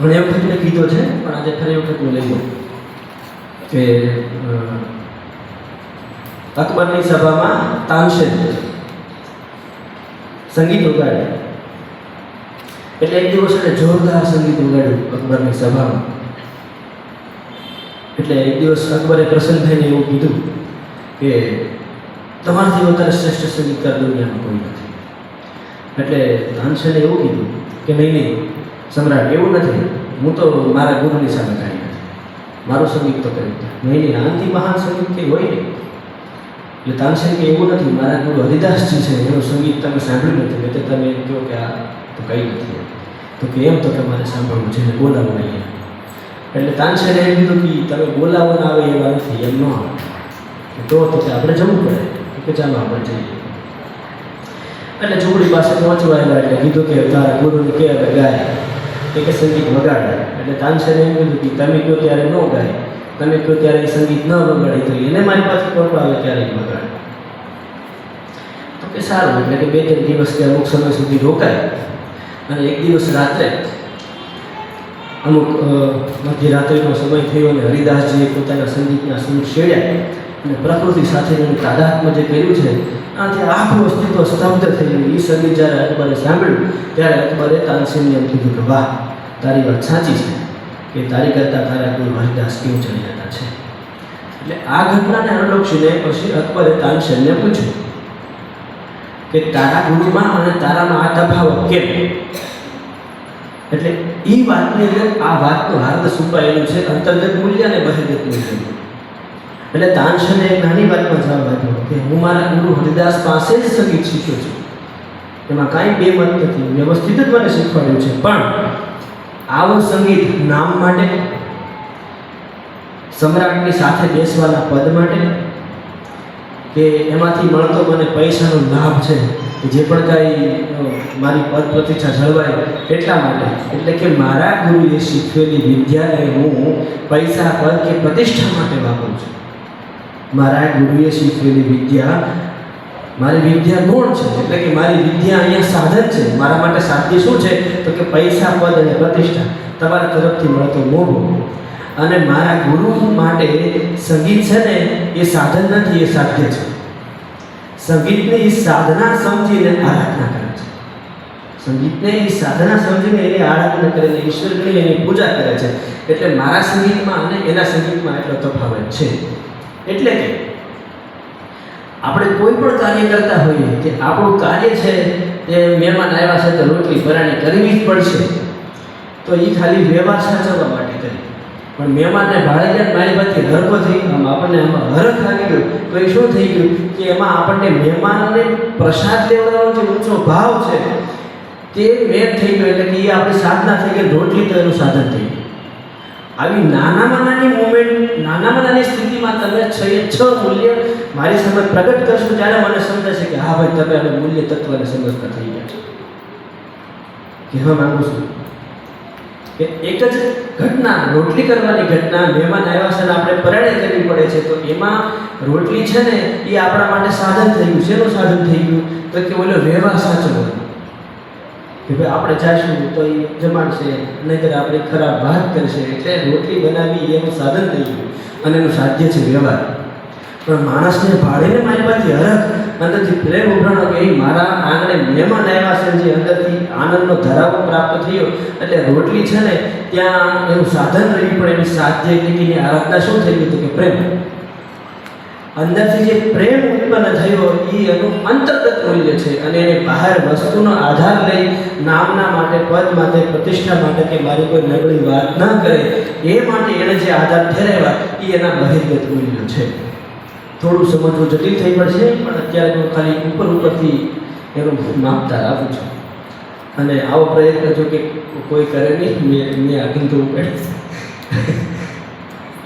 ઘણી વખત મેં કીધો છે પણ આજે ફરી વખત હું લઈ લઉં કે અકબરની સભામાં તાનસેન સંગીત વગાડ્યું. એટલે એક દિવસ એને જોરદાર સંગીત વગાડ્યું અકબરની સભામાં. એટલે એક દિવસ અકબરે પ્રસન્ન થઈને એવું કીધું કે તમારાથી વધારે શ્રેષ્ઠ સંગીતકાર દુનિયામાં કોઈ નથી. એટલે તાનસેને એવું કીધું કે નહીં સમ્રાટ, એવું નથી, હું તો મારા ગુરુની સામે ગાઈ નથી, મારું સંગીત તો કર્યું નહીં, આનાથી મહાન સંગીત કંઈ હોય નહીં. એટલે તાનસેન કે એવું નથી, મારા ગુરુ હરિદાસજી છે એનું સંગીત તમે સાંભળ્યું નથી, એટલે તમે એમ કહો કે આ તો કંઈ નથી. તો કે એમ તો તમારે સાંભળવું છે, બોલાવવું અહીંયા. એટલે તાનસેને એમ કીધું કે તમે બોલાવો ના આવે એવા નથી, એમ ન આવે. તો કે આપણે જવું પડે, કે ચાલો આપણે જઈએ. એટલે ઝૂંપડી પાસે પહોંચવા આવ્યા એટલે કીધું કે તારા ગુરુને કે ગાય, કે સંગીત વગાડે. એટલે તાનસેને એમ કીધું કે તમે કહો ત્યારે ન ગાય, તમે કહો ત્યારે એ સંગીત ન વગાડી, તો એને મારી પાસે કોણ આવે ત્યારે વગાડે. તો કે સારું. એટલે કે 2-3 દિવસ કે અમુક સમય સુધી રોકાય. અને એક દિવસ રાત્રે અમુક મધ્યરાત્રિનો સમય થયો અને હરિદાસજીએ પોતાના સંગીતના સૂર છેડ્યા અને પ્રકૃતિ સાથેનું તાદાત્મ્ય જે કર્યું છે આનાથી આખું અસ્તિત્વ સ્તબ્ધ થઈ ગયું. એ સંગીત જ્યારે અકબરે સાંભળ્યું ત્યારે અકબરે તાનસેનને એમ કીધું કે વાહ, તારી વાત સાચી છે કે તારી કરતાં તારા ગુરુ હરિદાસ કેવું ચડી જતા છે. એટલે આ ઘટનાને અનુલક્ષીને પછી અકબરે તાનસેનને પૂછ્યું કે તારા ગુરુમાં અને તારામાં આ તફાવત કેમ? એટલે એ વાતની અંદર આ વાતનું હાર્દ છુપાયેલું છે, અંતર્ગત મૂલ્ય અને બહિર્ગત મૂલ્ય. એટલે તાનસેને એક નાની વાતમાં જવાબ આપ્યો કે હું મારા ગુરુ હરિદાસ પાસે જ સંગીત શીખ્યો છું, એમાં કાંઈ બે મત નથી, વ્યવસ્થિત જ મને શીખવાડ્યું છે. પણ આવું સંગીત નામ માટે, સમ્રાટની સાથે બેસવાના પદ માટે, કે એમાંથી મળતો મને પૈસાનો લાભ છે, જે પણ કાંઈ મારી પદ પ્રતિષ્ઠા જળવાય એટલા માટે. એટલે કે મારા ગુરુએ શીખવેલી વિદ્યાને હું પૈસા, પદ કે પ્રતિષ્ઠા માટે વાપરું છું. મારા ગુરુએ શીખવેલી વિદ્યા, મારી વિદ્યા ગુણ છે, એટલે કે મારી વિદ્યા અહીંયા સાધન છે. મારા માટે સાધ્ય શું છે? તો કે પૈસા, પદ અને પ્રતિષ્ઠા, તમારા તરફથી મળતો મોહ. અને મારા ગુરુ માટે સંગીત છે ને એ સાધન નથી, એ સાધ્ય છે. સંગીતને એ સાધના સમજીને આરાધના કરે છે. સંગીતને એ સાધના સમજીને એની આરાધના કરીને ઈશ્વરની એની પૂજા કરે છે. એટલે મારા સંગીતમાં અને એના સંગીતમાં એટલો તફાવત છે. એટલે કે આપણે કોઈ પણ કાર્ય કરતા હોઈએ કે આપણું કાર્ય છે એ મહેમાન આવ્યા છે તો રોટલી ભરાણી કરવી જ પડશે, તો એ ખાલી વ્યવહાર સાચવવા માટે કરી. પણ મહેમાનને ભાડે જાય મારી પાસેથી હરખો થઈ ગયો, આપણને આમાં હરખ આવી ગયો, તો એ શું થઈ ગયું કે એમાં આપણને મહેમાનને પ્રસાદ લેવાનો જે ઊંચો ભાવ છે તે મેળ થઈ ગયો. એટલે કે એ આપણી સાધના થઈ ગઈ, રોટલી તો એનું સાધન થઈ ગયું. આવી નાનામાં નાની મુમેન્ટ, નાનામાં નાની સ્થિતિમાં તમે 6 મૂલ્ય મારી સમજ પ્રગટ કરશો ત્યારે મને સમજાશે કે હા ભાઈ તમે હવે મૂલ્ય તત્વને સમજતા થઈ ગયા છો. કહેવા માંગુ છું કે એક જ ઘટના, રોટલી કરવાની ઘટના, મહેમાન આવ્યા છે અને આપણે પરાણે કરવી પડે છે, તો એમાં રોટલી છે ને એ આપણા માટે સાધન થઈ ગયું. શેનું સાધન થઈ ગયું? તો કે ઓલો વ્યવહાર સાચવવાનો. કે ભાઈ આપણે જાશું તો એ જમાડશે, નહીંતર આપણે ખરાબ વાત કરશે. એટલે રોટલી બનાવી એનું સાધન થઈ ગયું અને એનું સાધ્ય છે વ્યવહાર. પણ માણસને ભાળીને મારી પાસેથી હરખ અંદરથી પ્રેમ ઉભરાણો કે એ મારા આંગણે મહેમાન આવ્યા છે, જે અંદરથી આનંદનો ધરાવો પ્રાપ્ત થયો. એટલે રોટલી છે ને ત્યાં એનું સાધન રહ્યું, પણ એની સાધ્ય એટલે કે એની આરાધના શું થઈ ગયું કે પ્રેમ. અંદરથી જે પ્રેમ ઉત્પન્ન થયો એ એનું અંતર્ગત મૂલ્ય છે, અને એને બહાર વસ્તુનો આધાર લઈ નામના માટે, પદ માટે, પ્રતિષ્ઠા માટે કે મારી કોઈ નબળી વાત ન કરે એ માટે એણે જે આધાર ઠેરાવ્યા એ એના બહિર્ગત મૂલ્યો છે. થોડું સમજવું જટિલ થઈ પડશે, પણ અત્યારે હું ખાલી ઉપરથી એનું માપતા આપું છું. અને આવો પ્રયત્ન જો કે કોઈ કરે નહીં, મેં આગળ તો ઉપાડીશ.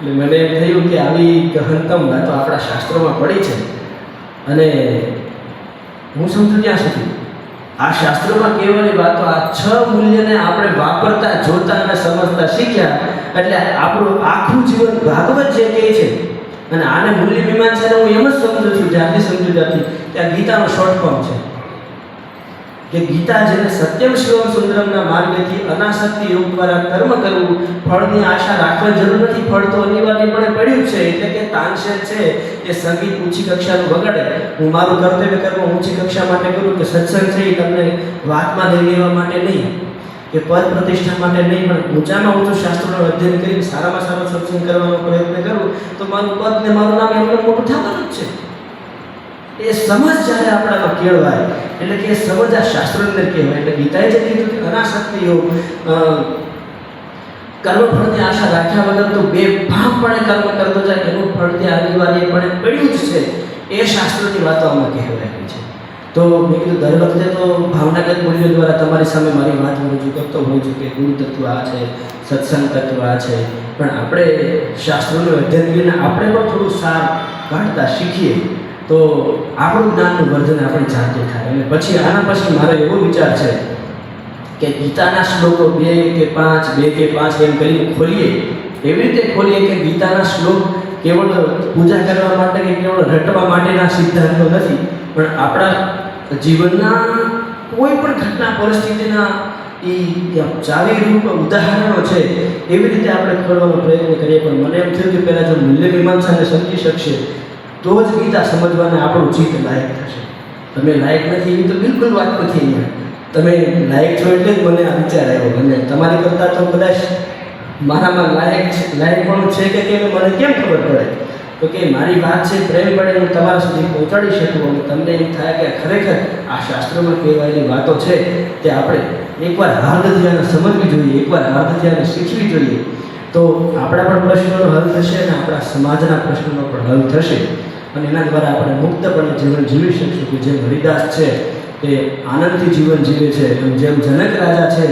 એટલે મને એમ થયું કે આવી ગહનતમ વાતો આપણા શાસ્ત્રોમાં પડી છે, અને હું સમજુ ત્યાં સુધી આ શાસ્ત્રોમાં કહેવાની વાતો આ 6 મૂલ્યને આપણે વાપરતા, જોતા અને સમજતા શીખ્યા એટલે આપણું આખું જીવન ભાગવત જે કહે છે. અને આને મૂલ્ય મીમાંસાને હું એમ જ સમજુ છું, જ્યાંથી સમજુ ત્યાંથી ત્યાં ગીતાનો શોર્ટ ફોર્મ છે કે ગીતા જેને સત્યમ શિવમ સુંદરમના માર્ગથી અનાસક્તિ યોગ દ્વારા કર્મ કરવું, ફળની આશા રાખવાની જરૂર નથી, ફળ તો અનિવાર્યપણે પડ્યું છે. એટલે કે તાનસેન છે એ સંગીત ઊંચી કક્ષાનું વગાડે, હું મારું કર્તવ્ય કર્મ ઊંચી કક્ષા માટે કરું, કે સત્સંગ છે એ તમને વાતમાં લઈ લેવા માટે નહીં, કે પદ પ્રતિષ્ઠા માટે નહીં, પણ ઊંચામાં ઊંચું શાસ્ત્રોનું અધ્યયન કરીને સારામાં સારો સત્સંગ કરવાનો પ્રયત્ન કરું તો મારું પદ ને મારું નામ એમનું મોટું થવાનું જ છે. એ સમજ જ્યારે આપણામાં કેળવાય એટલે કે એ સમજ આ શાસ્ત્રોની અંદર કહેવાય. એટલે ગીતાએ જે કીધું કે અનાસક્તિ યોગ, કર્મફળની આશા રાખ્યા વગર તો બેભાવપણે કર્મ કરતો જાય, એનું ફળ ત્યાં અનિવાર્યપણે પડ્યું જ છે. એ શાસ્ત્રોની વાતો આમાં કહેવાયેલી છે. તો મેં કીધું દર વખતે તો ભાવનાગત મૂલ્યો દ્વારા તમારી સામે મારી વાત હું રજૂ કરતો હોઉં છું કે ગુરુ તત્વ આ છે, સત્સંગ તત્વ આ છે, પણ આપણે શાસ્ત્રોનું અધ્યયન કરીને આપણે પણ થોડું સાર કાઢતા શીખીએ તો આપણું જ્ઞાનનું વર્ધન આપણે જાતે થાય. અને પછી આના પછી મારો એવો વિચાર છે કે ગીતાના શ્લોકો 2 કે 5 2 કે 5 એમ કરીને ખોલીએ, એવી રીતે ખોલીએ કે ગીતાના શ્લોક કેવળ પૂજા કરવા માટે કે કેવળ રટવા માટેના સિદ્ધાંતો નથી, પણ આપણા જીવનના કોઈ પણ ઘટના પરિસ્થિતિના એ ચાવીરૂપ ઉદાહરણો છે, એવી રીતે આપણે ખોલવાનો પ્રયત્ન કરીએ. પણ મને એમ થયું કે પહેલાં જો મૂલ્ય મીમાંસાને સમજી શકશે તો જ ગીતા સમજવાને આપણું ચિત્ત લાયક થશે. તમે લાયક નથી એવી તો બિલકુલ વાત નથી અહીંયા. તમે લાયક છો એટલે જ મને આ વિચાર આવ્યો, અને તમારી કરતાં તો કદાચ મારામાં લાયકપણું છે કે કેમ મને કેમ ખબર પડે? તો કે મારી વાત છે પ્રેમ પડે હું તમારા સુધી પહોંચાડી શકું, અને તમને એમ થાય કે ખરેખર આ શાસ્ત્રોમાં કહેવાયેલી વાતો છે તે આપણે એકવાર હાર્દધ્યાને સમજવી જોઈએ, એકવાર હાર્દધ્યાને શીખવી જોઈએ. તો આપણા પણ પ્રશ્નોનો હલ થશે અને આપણા સમાજના પ્રશ્નોનો પણ હલ થશે, અને એના દ્વારા આપણે મુક્તપણે જીવન જીવી શકશું. કે જેમ હરિદાસ છે તે આનંદથી જીવન જીવે છે, અને જેમ જનક રાજા છે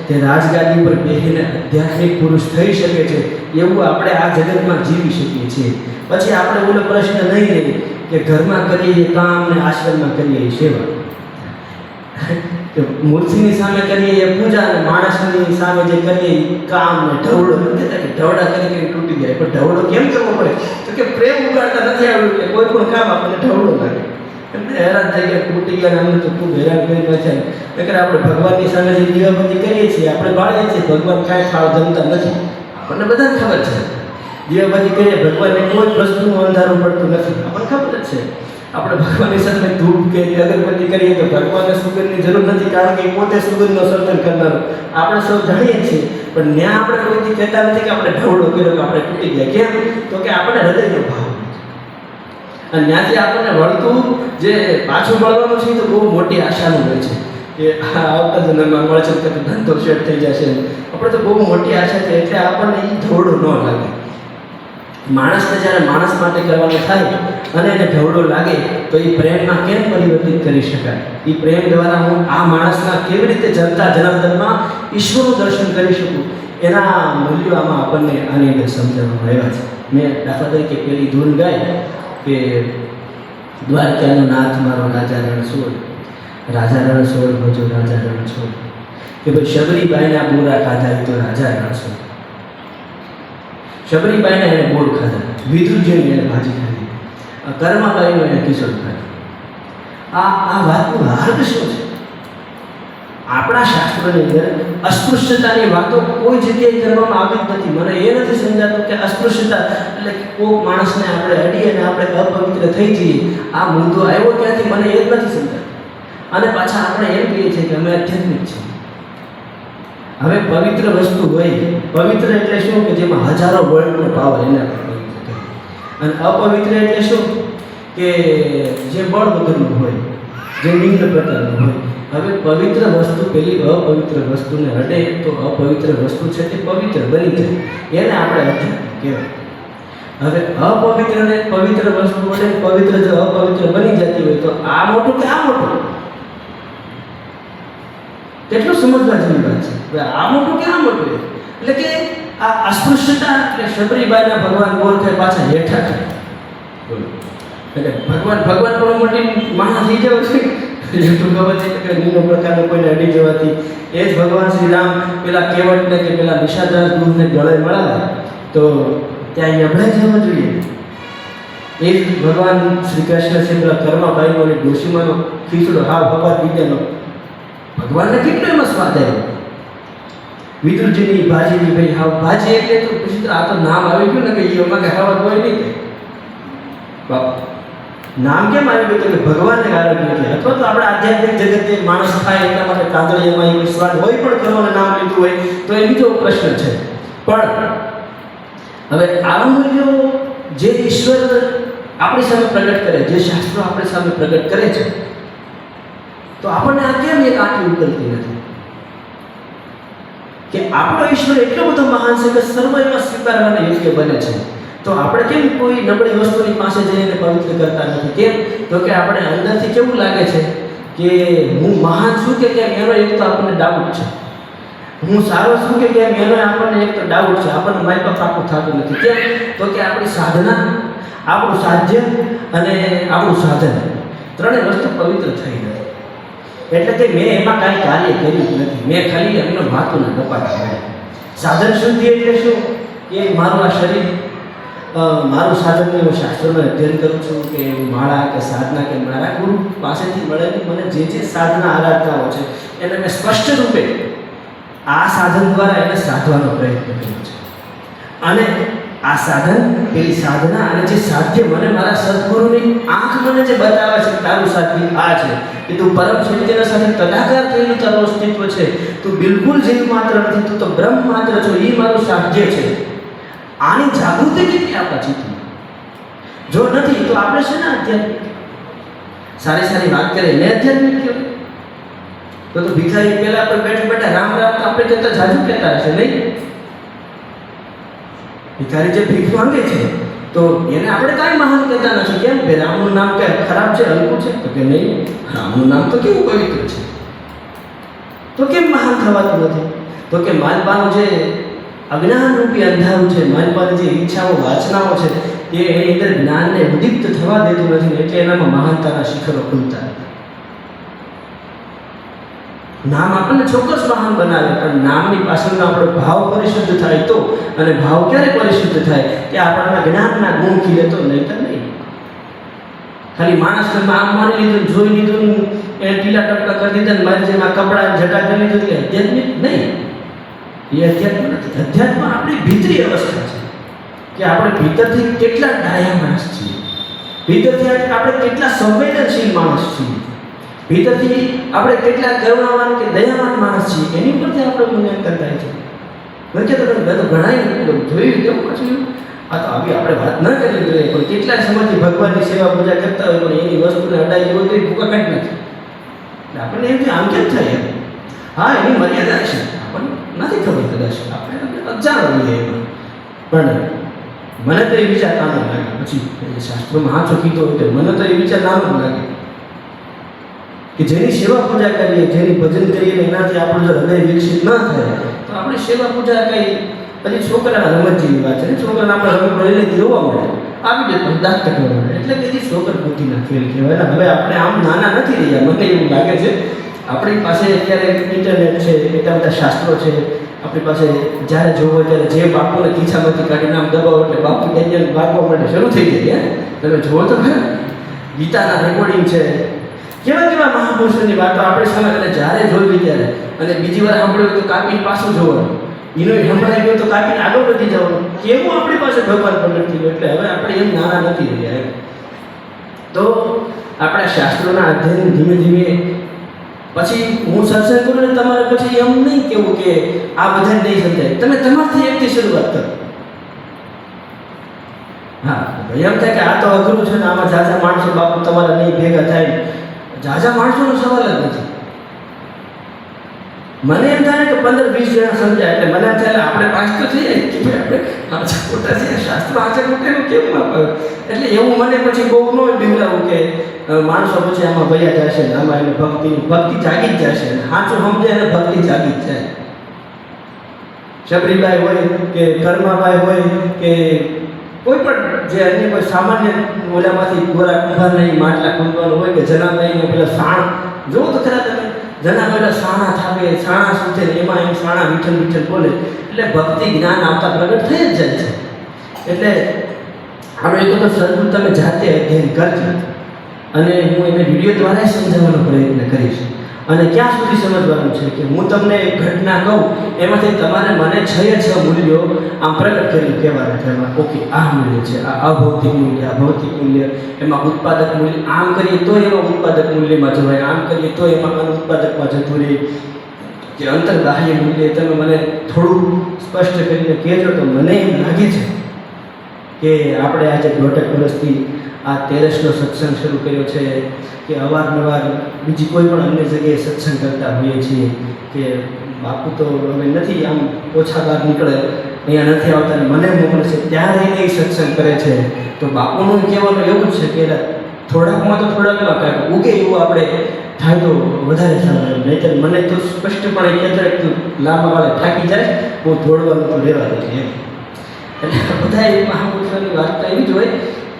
તે રાજગાદી પર બેસીને આધ્યાત્મિક પુરુષ થઈ શકે છે, એવું આપણે આ જગતમાં જીવી શકીએ છીએ. પછી આપણે ઓલો પ્રશ્ન નહીં લઈએ કે ઘરમાં કરીએ કામ ને આશ્રમમાં કરીએ સેવા, કે મૂર્તિની સામે કરીએ એ પૂજા, અને માણસની સામે જે કરીએ કામ ને ઢવડો નથી કે ઢવડા કરી તૂટી જાય. પણ ઢવડો કેમ કરવો પડે? તો કે પ્રેમ ઉગાડતા નથી આવડ્યું કે કોઈ પણ કામ આપણને ઢવડો લાગે, એટલે હેરાન થઈ ગયા, તૂટી ગયા, અમને તો ખૂબ હેરાન કરી નાખ્યા. એટલે આપણે ભગવાનની સામે જે દીવાબત્તી કરીએ છીએ, આપણે બાળીએ છીએ, ભગવાન કાંઈ ખાવ જમતા નથી, આપણને બધાને ખબર છે. દીવાબત્તી કરીએ, ભગવાનને કોઈ વસ્તુનું અંધારું પડતું નથી, આપણને ખબર જ છે. આપણે ભગવાનની સામે ધૂપ કે અગરબત્તી કરીએ તો ભગવાનને સુગંધની જરૂર નથી, કારણ કે એ પોતે સુગંધનો સર્જન કરનારો આપણે સૌ જાણીએ છીએ. પણ ત્યાં આપણે કોઈથી કહેતા નથી કે આપણે ઢવડો કર્યો કે આપણે તૂટી ગયા. કેમ? તો કે આપણે હૃદયનો ભાવ, અને ત્યાંથી આપણને વળતું જે પાછું મળવાનું છે તો બહુ મોટી આશાનું હોય છે કે આવતા જન્મમાં મળશે કે ધંધો સેટ થઈ જશે. આપણે તો બહુ મોટી આશા છે, એટલે આપણને એ ઢવડો ન લાગે. માણસને જ્યારે માણસ માટે કરવાનું થાય અને એને ઢવડો લાગે તો એ પ્રેમમાં કેમ પરિવર્તિત કરી શકાય? એ પ્રેમ દ્વારા હું આ માણસના કેવી રીતે જનતા જનાર્દનમાં ઈશ્વરનું દર્શન કરી શકું, એના મૂલ્યો આમાં આપણને આની અંદર સમજાવવામાં આવ્યા છે. મેં દાખલા તરીકે પેલી ધૂન ગાય કે દ્વારકાનો નાથ મારો રાજા રણછોડ, રાજા રણછોડ ભજો રાજા રણછોડ, કે ભાઈ શબરીબાઈના બોરા ખાધા તો રાજા રણછોડ. શબરીબાઈને એને બોર ખાધા, વિદુરજીને એને ભાજી ખાધી, કર્માબાઈનું એને કિશોર ખાધું. આ વાતનું હાર્દ શું છે? આપણા શાસ્ત્રોની અંદર અસ્પૃશ્યતાની વાતો કોઈ જગ્યાએ કરવામાં આવી જ નથી. મને એ નથી સમજાતું કે અસ્પૃશ્યતા એટલે કોઈ માણસને આપણે અડીએ અને આપણે અપવિત્ર થઈ જઈએ, આ મુદ્દો આવ્યો ત્યાંથી મને એ જ નથી સમજાતું. અને પાછા આપણે એમ કહીએ છીએ કે અમે આધ્યાત્મિક છીએ. હવે પવિત્ર વસ્તુ હોય, પવિત્ર એટલે શું કે જેમાં હજારો વર્ણનો પાવર, એને આપણે પવિત્ર કહીએ. અને અપવિત્ર એટલે શું કે જે બળ વગરનું હોય, જે નિમ્ન પ્રકારનું હોય. હવે પવિત્ર વસ્તુ પેલી અપવિત્ર વસ્તુને અડે તો અપવિત્ર વસ્તુ છે તે પવિત્ર બની જાય, એને આપણે આધ્યાત્મિક કહેવાય. હવે અપવિત્ર ને પવિત્ર વસ્તુ વડે પવિત્ર જો અપવિત્ર બની જતી હોય તો આ મોટું કે આ મોટું? કેટલું સમજવા જેવી વાત છે. હવે આ મોટું કે આ મોટું? એટલે કે આ અસ્પૃશ્યતા એટલે શબરીબાઈના ભગવાન બોલતા પાછા હેઠા છે. એટલે ભગવાન પણ મોટી માણસ થઈ જવો છે. એટલું ખબર છે કે નિમ્ન પ્રકારનો કોઈને અડી જવાથી એ જ ભગવાન શ્રી રામ પેલા કેવટને કે પેલા વિષાદાર દૂધને ગળે મળાવે તો ત્યાં નબળાઈ જવા જોઈએ. એ જ ભગવાન શ્રી કૃષ્ણ છે પેલા કર્માબાઈનો અને ડોશીમાનો ખીચડો હાવ ભગવાન બીજાનો ભગવાનને કેટલો એમાં સ્વાદ આવ્યો. વિદુરજીની ભાજીની ભાઈ હાવ ભાજી એટલે તો પછી તો આ તો નામ આવી ગયું ને કે એ અમારે ખાવા હોય નહીં બાપ. નામ કેમ આવી ગયું કે ભગવાનને આરોગ્ય એટલે, અથવા તો આપણે આધ્યાત્મિક જગતે માણસ થાય એટલા માટે કાંદળીયામાં એવો સ્વાદ હોય પણ કરવાનું નામ લીધું હોય તો એ બીજો પ્રશ્ન છે. પણ હવે આવા મૂલ્યો જે ઈશ્વર આપણી સામે પ્રગટ કરે, જે શાસ્ત્રો આપણી સામે પ્રગટ કરે છે, તો આપણને આ કેમ એક આંખી ઉકલતી નથી કે આપણો ઈશ્વર એટલો બધો મહાન છે કે સર્વ એમાં સ્વીકારવાને યોગ્ય બને છે. તો આપણે કેમ કોઈ નબળી વસ્તુની પાસે જઈને પવિત્ર કરતા નથી? કેમ? તો કે આપણે અંદરથી કેવું લાગે છે કે હું મહાન છું કે કેમ, એનો એક તો આપણને ડાઉટ છે. હું સારો છું કે કેમ, એનો આપણને એક તો ડાઉટ છે. આપણને માઇપા પાકું થતું નથી. કેમ? તો કે આપણી સાધના, આપણું સાધ્ય અને આપણું સાધન ત્રણેય વસ્તુ પવિત્ર થઈ નથી. એટલે કે મેં એમાં કાંઈ કાર્ય કર્યું જ નથી, મેં ખાલી એમનો માથુંના કપાટા કર્યા. સાધન શુદ્ધિ એટલે શું કે મારું આ શરીર, મારું સાધન હું શાસ્ત્રોનું અધ્યયન કરું છું કે માળા કે સાધના કે મારા ગુરુ પાસેથી મળેલી મને જે સાધના આરાધનાઓ છે એને મેં સ્પષ્ટ રૂપે આ સાધન દ્વારા એને સાધવાનો પ્રયત્ન કર્યો છે. અને આ સાધન, પેલી સાધના અને જે સાધ્ય મને મારા સદગુરુની આંખ મને જે બતાવે છે તારું સાધ્ય આ છે કે તું પરમ સત્યના સાથે તદાકાર થયેલું તારું અસ્તિત્વ છે, તું બિલકુલ જીવ માત્ર નથી, તું તો બ્રહ્મ માત્ર છો, એ મારું સાધ્ય છે. આની જાગૃતિ કેટલી આપણા ચિત્તમાં? જો નથી તો આપણે છે ને આધ્યાત્મિક સારી વાત કરીએ ને આધ્યાત્મિક કહેવાય. તો ભિખારી પેલા પર બેઠા રામ રામ આપણે કરતા જાજુ કહેતા હશે નહીં? ભિખારી જે ભીખ માંગે છે તો એને આપણે કાંઈ મહાન કહેતા નથી. કેમ? કે રામનું નામ કે ખરાબ છે, હલકું છે? તો કે નહીં, રામનું નામ તો કેવું પવિત્ર છે, તો કેમ મહાન થવાતું નથી? તો કે માલપાનું જે અજ્ઞાનરૂપી અંધારું છે, માલપાની જે ઈચ્છાઓ વાસનાઓ છે એ એની અંદર જ્ઞાનને ઉદ્દીપ્ત થવા દેતું નથી, એટલે એનામાં મહાનતાના શિખરો ખુલતા નથી. નામ આપણને ચોક્કસ મહાન બનાવે, પણ નામની પાછળનો આપણો ભાવ પરિશુદ્ધ થાય તો. અને ભાવ ક્યારે પરિશુદ્ધ થાય? કે આપણને જ્ઞાનના ગુણ ખીલે તો, નહીં તો નહીં. ખાલી માણસને આમ માની લીધું, જોઈ લીધું, એને ટીલા ટપકા કરી દીધા ને મારી જેમાં કપડા જટા કરી લીધું એટલે આધ્યાત્મિક નહીં. એ અધ્યાત્મ નથી. અધ્યાત્મ આપણી ભીતરી અવસ્થા છે કે આપણે ભીતરથી કેટલા ડાયા માણસ છીએ, ભીતરથી આપણે કેટલા સંવેદનશીલ માણસ છીએ, ભીતરથી આપણે કેટલા કરુણાવાન કે દયાવાન માણસ છીએ, એની ઉપરથી આપણે મૂલ્યાંકન થાય છે. મેં કે તમે મેં તો ઘણાય જોયું કેવું પછી આ તો આવી આપણે વાત ન કરવી જોઈએ, પણ કેટલાય સમયથી ભગવાનની સેવા પૂજા કરતા હોય પણ એની વસ્તુને અડાઈ હોય તો એ ભૂકા કાઢી નથી. એટલે આપણને એમ કે આમ કેમ થાય એમ? હા, એની મર્યાદા છે, આપણને નથી ખબર કદાચ, આપણે અજાણ હોઈએ એમાં. પણ મને તો એ વિચાર નાનો લાગે. પછી શાસ્ત્રોમાં હાથો કીધો હોય તો મને તો એ વિચાર નાનો લાગે કે જેની સેવા પૂજા કરીએ, જેની ભજન કરીએ ને એનાથી આપણું જો હૃદય વિકસિત ન થાય તો આપણી સેવા પૂજા કંઈ પછી છોકરાના રમત જેવી વાત છે ને. છોકરાને આપણે રમત લઈને જોવા મળે, આવી જતો દાંત કટવા મળે, એટલે કે જે છોકર બુદ્ધિના ખેલ કહેવાય. હવે આપણે આમ નાના નથી રહ્યા, મને એવું લાગે છે. આપણી પાસે અત્યારે ઇન્ટરનેટ છે, એટલા બધા શાસ્ત્રો છે આપણી પાસે. જ્યારે જોવો ત્યારે જે બાપુને ખીચામાંથી કાઢીને આમ દબાવો એટલે બાપુ ડેન્જર ભાગવા માટે શરૂ થઈ જાય. તમે જુઓ તો ખરા, ગીતાના રેકોર્ડિંગ છે, કેવા કેવા મહાપુરુષોની વાતો આપણે સામે અને જ્યારે જોઈ ત્યારે અને બીજી વાર સાંભળ્યું તો કાપીને પાછું જોવાનું, એનો સંભળાઈ ગયો તો કાપીને આગળ વધી જવાનું. કેવું આપણી પાસે ભગવાન પ્રગટ થઈ ગયો. એટલે હવે આપણે એમ નાના નથી રહ્યા એમ. તો આપણા શાસ્ત્રોના અધ્યયન ધીમે ધીમે પછી હું સત્સંગ કરું ને તમારે પછી એમ નહીં કેવું કે આ બધાને નહીં સમજાય. તમે તમારથી એકથી શરૂઆત કરો. હા, એમ થાય કે આ તો અઘરું છે ને આમાં ઝાઝા માણસો બાપુ તમારા નહીં ભેગા થાય. ઝાઝા માણસોનો સવાલ જ નથી. મને એમ થાય કે 15-20 જણા સમજાય એટલે મને એમ થાય આપણે પાંચ તો થઈ જાય કે ભાઈ આપણે આચા ખોટા છે, શાસ્ત્ર આચા ખોટાનું કેમ આપે. એટલે એવું મને પછી બહુ ન બીવડાવું કે માણસો પછી આમાં ભયા જશે ને આમાં એને ભક્તિ જાગી જ જશે ને સાચું સમજે એને ભક્તિ જાગી જ જાય. શબરીબાઈ હોય કે કર્માબાઈ હોય કે કોઈ પણ જે અન્ય કોઈ સામાન્ય ઓલામાંથી ગોરા કુંભારની માટલા ખોદવાનું હોય કે જનાબાઈને પેલા સાણ જોવો તો ખરા તમે, જના પેલા સાણા થાપે, સાણા સૂચે એમાં એમ સાણા વિઠ્ઠલ વિઠ્ઠલ બોલે એટલે ભક્તિ જ્ઞાન આવતા પ્રગટ થઈ જ જાય છે. એટલે આપણે એક તો સદગુરુ તમે જાતે અધ્યયન કરજો અને હું એને વિડીયો દ્વારા સમજાવવાનો પ્રયત્ન કરીશ. અને ક્યાં સુધી સમજવાનું છે કે હું તમને એક ઘટના કહું એમાંથી તમારે મને 6 મૂલ્યો આમ પ્રગટ કરી કહેવાના છે. એમાં ઓકે આ મૂલ્ય છે, આ અભૌતિક મૂલ્ય, આ ભૌતિક મૂલ્ય, એમાં ઉત્પાદક મૂલ્ય, આમ કરીએ તો એમાં ઉત્પાદક મૂલ્યમાં જવાય, આમ કરીએ તો એમાં અનુત્પાદકમાં જતું રહે. જે અંતર્બાહ્ય મૂલ્ય તમે મને થોડું સ્પષ્ટ કરીને કહેજો તો મને એમ લાગે છે કે આપણે આજે 1.5 વર્ષથી આ 13નો સત્સંગ શરૂ કર્યો છે કે અવારનવાર બીજી કોઈ પણ અન્ય જગ્યાએ સત્સંગ કરતા હોઈએ છીએ કે બાપુ તો હવે નથી આમ ઓછા બહાર નીકળે, અહીંયા નથી આવતા ને મને મોકલે છે ત્યારે એ સત્સંગ કરે છે. તો બાપુનું કહેવાનું એવું જ છે કે થોડાકમાં તો થોડાકમાં કાંઈક ઉગે એવું આપણે થાય તો વધારે સારું. નહીંતર મને તો સ્પષ્ટપણે કહેતા લાંબા વાળે થાકી જાય બહુ દોડવાનું તો રહેવા દે એમ. એટલે બધા એ મહાપુરુષોની વાર્તા એવી જ હોય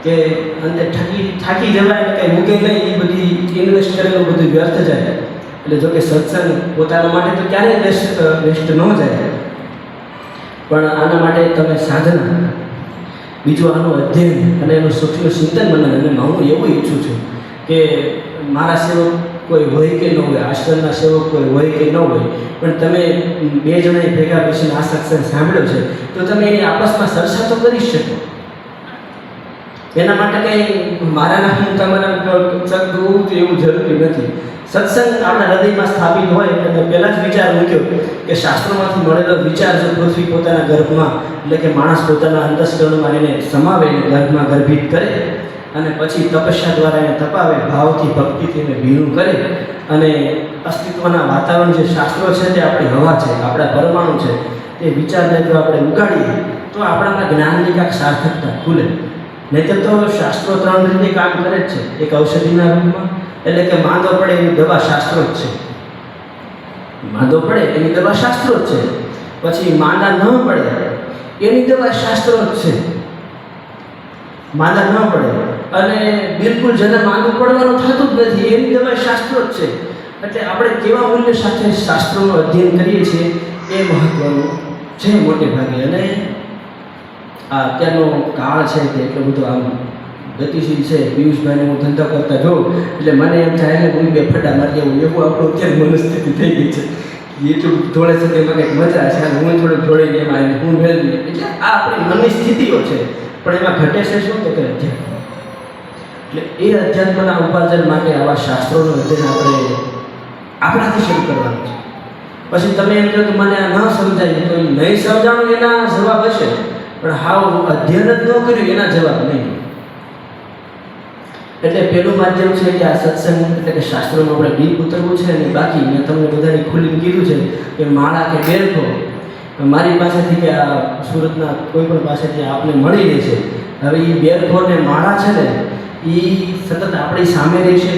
કે અંતે થાકી જવાય ને કંઈ મૂકે નહીં, એ બધી ઇન્વેસ્ટ કરેલું બધું વ્યર્થ જાય. એટલે જો કે સત્સંગ પોતાના માટે તો ક્યારેય વેસ્ટ ન જાય, પણ આના માટે તમે સાધના, બીજું આનું અધ્યયન અને એનું સૂક્ષ્મ ચિંતન બનાવે. અને હું એવું ઈચ્છું છું કે મારા સેવક કોઈ હોય કે ન હોય, આશ્રમના સેવક કોઈ હોય કે ન હોય, પણ તમે 2 જણાએ ભેગા બેસીને આ સત્સંગ સાંભળ્યો છે તો તમે એની આપસમાં ચર્ચા તો કરી શકો. એના માટે કંઈ મારા નામ તમારા ચકવું એવું જરૂરી નથી. સત્સંગ આપણા હૃદયમાં સ્થાપિત હોય એટલે મેં પહેલાં જ વિચાર મૂક્યો કે શાસ્ત્રોમાંથી મળેલો વિચાર જો પૃથ્વી પોતાના ગર્ભમાં એટલે કે માણસ પોતાના અંતસ્કરણમાં એને સમાવે, એને ગર્ભમાં ગર્ભિત કરે અને પછી તપસ્યા દ્વારા એને તપાવે, ભાવથી ભક્તિથી એને ભીનું કરે અને અસ્તિત્વના વાતાવરણ જે શાસ્ત્રો છે તે આપણી હવા છે, આપણા પરમાણુ છે, તે વિચારને જો આપણે ઉગાડીએ તો આપણામાં જ્ઞાનની કાંઈક સાર્થકતા ખુલે. નહીંતર તો શાસ્ત્રો 3 રીતે કામ કરે જ છે. એક ઔષધિના રૂપમાં એટલે કે માંદો પડે એની દવા શાસ્ત્રો જ છે, માંદો પડે એની દવા શાસ્ત્રો જ છે. પછી માંદા ન પડે એની દવા શાસ્ત્રો જ છે, માંદા ન પડે અને બિલકુલ જેને માંદું પડવાનું થતું જ નથી એની દવા શાસ્ત્રો જ છે. એટલે આપણે કેવા મૂલ્ય સાથે શાસ્ત્રોનું અધ્યયન કરીએ છીએ એ મહત્વનું છે મોટે ભાગે. અને આ અત્યારનો કાળ છે કે એટલો બધો આમ ગતિશીલ છે. પિયુષભાઈને હું ધંધો કરતા જોઉં એટલે મને એમ થાય કે હું 2 ફટા મારી આવું, એવું આપણું અત્યારે મનસ્થિતિ થઈ ગઈ છે. એટલું દોડે છે કે એમાં કંઈક મજા છે અને હું થોડુંક દોડીને એમાં હું મેળવી. એટલે આ આપણી મનની સ્થિતિઓ છે, પણ એમાં ઘટે છે શું તો કે અધ્યાત્મ. એટલે એ અધ્યાત્મના ઉપાર્જન માટે આવા શાસ્ત્રોનું અધ્યયન આપણે આપણાથી શરૂ કરવાનું છે. પછી તમે એમ કહો કે મને આ ન સમજાય તો એ નહીં સમજાણું એના જવાબ હશે, પણ હાવ અધ્યયન જ ન કર્યું એના જવાબ નહીં. એટલે પહેલું માધ્યમ છે કે આ સત્સંગ એટલે કે શાસ્ત્રોમાં આપણે ડીપ ઉતરવું છે. અને બાકી મેં તમને બધાને ખુલ્લીને કીધું છે કે માળા કે બેરખો મારી પાસેથી કે આ સુરતના કોઈ પણ પાસેથી આપને મળી રહે છે. હવે એ બેરખો ને માળા છે ને એ સતત આપણી સામે રહેશે,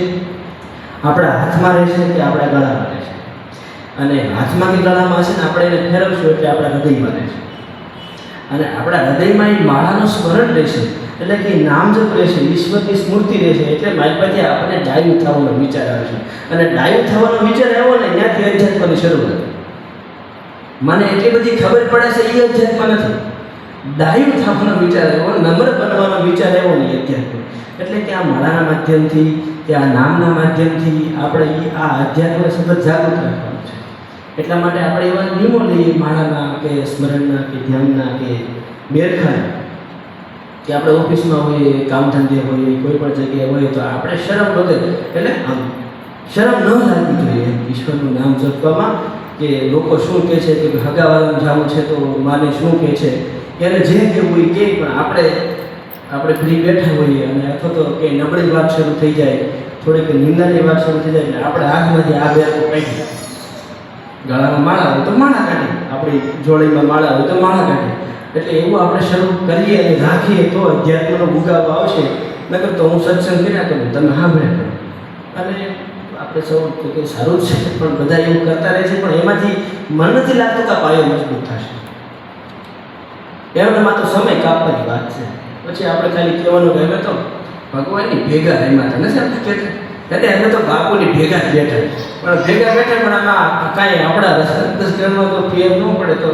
આપણા હાથમાં રહેશે કે આપણા ગળામાં રહેશે. અને હાથમાં કે ગળામાં હશે ને આપણે એને ફેરવશું એટલે આપણા હૃદયમાં રહેશે. અને આપણા હૃદયમાં એ માળાનું સ્મરણ રહેશે એટલે કે નામ જપ રહેશે, ઈશ્વરની સ્મૃતિ રહેશે. એટલે મારી પાસે આપણને ડાયું થવાનો વિચાર આવે છે. અને ડાયું થવાનો વિચાર આવ્યો ને ત્યાંથી અધ્યાત્મની શરૂઆત. મને એટલી બધી ખબર પડે છે એ અધ્યાત્મ નથી. ડાયું થવાનો વિચાર આવ્યો, નમ્ર બનવાનો વિચાર આવ્યો નહીં અધ્યાત્મ. એટલે કે આ માળાના માધ્યમથી કે આ નામના માધ્યમથી આપણે આ અધ્યાત્મને સતત જાગૃત રાખવાનું છે. એટલા માટે આપણે એવા નિયમો લઈએ માળાના કે સ્મરણના કે ધ્યાનના કે બેરખાના, કે આપણે ઓફિસમાં હોઈએ, કામ ધંધે હોઈએ, કોઈ પણ જગ્યાએ હોઈએ તો આપણે શરમ વગર, એટલે આમ શરમ ન લાગવી જોઈએ ઈશ્વરનું નામ જપવામાં. કે લોકો શું કહે છે કે હગાવાળાનું જવું છે તો માને શું કહે છે, એને જે કહેવું એ કહે, પણ આપણે ફ્રી બેઠા હોઈએ અને અથવા તો કંઈ નબળી વાત શરૂ થઈ જાય, થોડીક નિંદાની વાત શરૂ થઈ જાય એટલે આપણે હાથમાંથી આ બે કાઢી, ગળામાં માળા હોય તો માળા કાઢી, આપણી જોડીમાં માળા હોય તો માળા કાઢી. એટલે એવું આપણે શરૂ કરીએ અને રાખીએ તો અધ્યાત્મનો ભૂગાવો આવશે. નકર તો હું સત્સંગ કર્યા કરું, તમે સાંભળ્યા કરો. અને આપણે સૌ કે સારું જ છે, પણ બધા એવું કરતા રહે છે, પણ એમાંથી મન નથી લાગતું કે પાયો મજબૂત થશે. એમનામાં તો સમય કાપવાની વાત છે. પછી આપણે ખાલી કહેવાનું કે અમે તો ભગવાનની ભેગા રમ્યા હતા, નથી આપણે કહેતા, એટલે અમે તો બાપુની ભેગા જ બેઠા, પણ ભેગા બેઠા પણ આમાં કાંઈ આપણા રસકરમાં તો ફેર ન પડે તો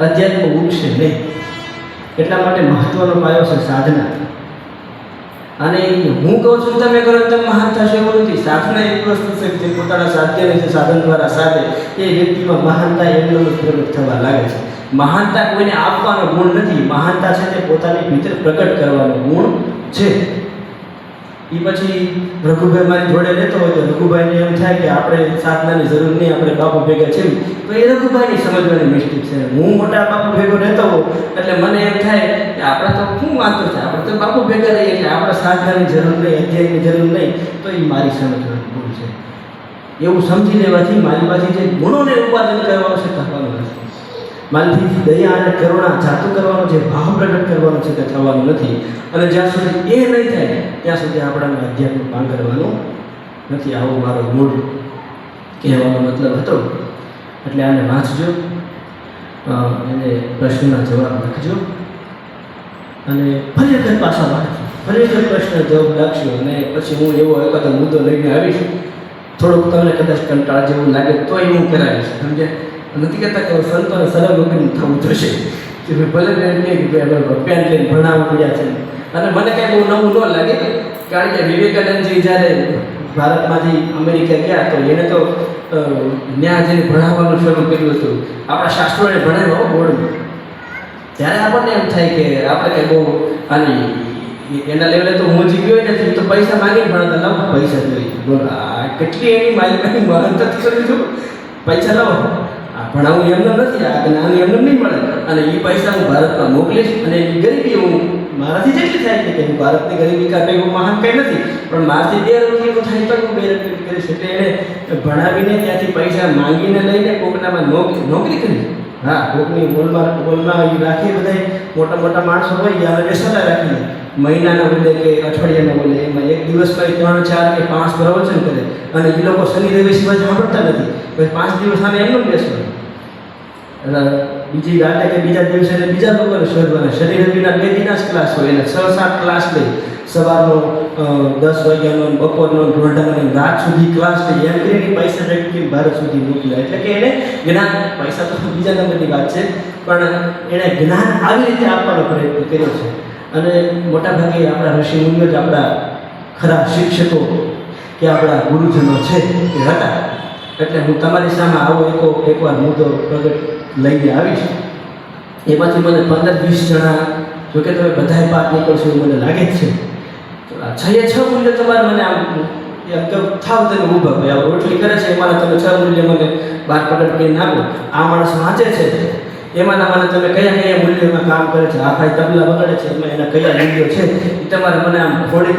અધ્યાત્મ ઉગશે નહીં. એટલા માટે મહત્વનો પાયો છે સાધના. અને હું કહું છું તમે કરો તમે મહાન થશો એવું નથી. સાધના એવી વસ્તુ છે જે પોતાના સાધ્યને જે સાધન દ્વારા સાધે એ વ્યક્તિમાં મહાનતા એમનો પ્રગટ થવા લાગે છે. મહાનતા કોઈને આપવાનો ગુણ નથી, મહાનતા છે તે પોતાની ભીતર પ્રગટ કરવાનો ગુણ છે. એ પછી રઘુભાઈ મારી જોડે રહેતો હોય તો રઘુભાઈને એમ થાય કે આપણે સાધનાની જરૂર નહીં, આપણે બાપુ ભેગા છે, તો એ રઘુભાઈની સમજવાની મિસ્ટેક છે. હું મોટા બાપુ ભેગો રહેતો હોઉં એટલે મને એમ થાય કે આપણે તો શું વાંધો છે, આપણે તો બાપુ ભેગા રહીએ એટલે આપણે સાધનાની જરૂર નહીં, અધ્યાયની જરૂર નહીં, તો એ મારી સમજવાની ભૂલ છે. એવું સમજી લેવાથી મારી પાસે જે ગુણોને ઉપાર્જન કરવાનું છે થવાનું નથી. માલથી દયા અને કરુણા જાતું કરવાનો જે ભાવ પ્રગટ કરવાનો છે તે થવાનું નથી. અને જ્યાં સુધી એ નહીં થાય ત્યાં સુધી આપણાને અધ્યાત્મ પાન કરવાનું નથી. આવો મારો મૂળ કહેવાનો મતલબ હતો. એટલે આને વાંચજો, એને પ્રશ્નના જવાબ લખજો અને ફરી વખત પાછા વાંચજો, ફરી વખત પ્રશ્ન જવાબ લખશો અને પછી હું એવો એકાદો મુદ્દો લઈને આવીશ. થોડુંક તમને કદાચ કંટાળ જેવું લાગે તો એ હું કરાવીશ, સમજે. નથી કહેતા કે સંતોને સરળ વગર થવું જોશે કે ભલે પેન લઈને ભણાવવા પડ્યા છે. અને મને કાંઈ બહુ નવું ન લાગે, કારણ કે વિવેકાનંદજી જ્યારે ભારતમાંથી અમેરિકા ગયા તો એને તો ત્યાં જઈને ભણાવવાનું શરૂ કર્યું હતું. આપણા શાસ્ત્રોને ભણાવ્યા બોર્ડમાં. ત્યારે આપણને એમ થાય કે આપણે કંઈ બહુ આની એના લેવલે તો હું જીવ્યો નથી, તો પૈસા માગીને ભણતા લાવો પૈસા જોઈએ, બોલો કેટલી એની મારી મહંત કરી છું, પૈસા લાવો. આ ભણાવું એમને નથી, આ જ્ઞાન એમને નહીં મળે. અને એ પૈસા હું ભારતમાં મોકલીશ અને એની ગરીબી હું મારાથી જેટલી થાય કે હું ભારતની ગરીબી કાંઈ એવું મહાન કંઈ નથી, પણ મારાથી 2 રૂપિયાનું થાય તો હું 2 રૂપિયા કરીશ. એટલે એને ભણાવીને ત્યાંથી પૈસા માંગીને લઈને કોકનામાં નોકરી કરી. હા, કોકની બોલમાં એ રાખીએ, બધા મોટા મોટા માણસો હોય યાર બેસાડા રાખીને મહિનાના બોલે કે અઠવાડિયાના બોલે, એમાં એક દિવસમાં 3, 4 કે 5 પ્રવચન કરે. અને એ લોકો શનિ રવિ સિવાય સાંભળતા નથી. પછી 5 દિવસ આને એમનું બેસવાનું, બીજી રાતે કે બીજા દિવસે બીજા લોકોને શોધવાના. શનિ રવિના 2 દિનના જ ક્લાસ હોય, એને 6-7 ક્લાસ લઈ, સવારનો 10 વાગ્યાનો, બપોરનો, દોઢાનો, રાત સુધી ક્લાસ લઈ. એમ કરીને પૈસા વ્યક્તિ ભારત સુધી મોકલ્યા. એટલે કે એને જ્ઞાન, પૈસા તો બીજા નંબરની વાત છે, પણ એણે જ્ઞાન આવી રીતે આપવાનો પ્રયત્ન કર્યો છે. અને મોટાભાગે આપણા ઋષિ મુનિઓ જ આપણા ખરા શિક્ષકો કે આપણા ગુરુજનો છે એ હતા. એટલે હું તમારી સામે આવો એકવાર મુદ્દો પ્રગટ લઈને આવીશ. એમાંથી મને 15-20 જણા, જોકે તમે બધાએ પાક નીકળશો એવું મને લાગે જ છે. તો આ 6 મૂલ્ય તમારે મને આમ એમ કે થાવ તમે ઊભા ભાઈ, આ રોટલી કરે છે એમાંના તમે 6 મૂલ્ય મને બહાર પ્રગટ કરીને આપો. આ માણસ વાંચે છે એમાંના મને તમે કયા મૂલ્યોમાં કામ કરે છે, આ ભાઈ તબલા વગાડે છે એમાં એના કયા મૂલ્યો છે એ તમારે મને આમ થોડી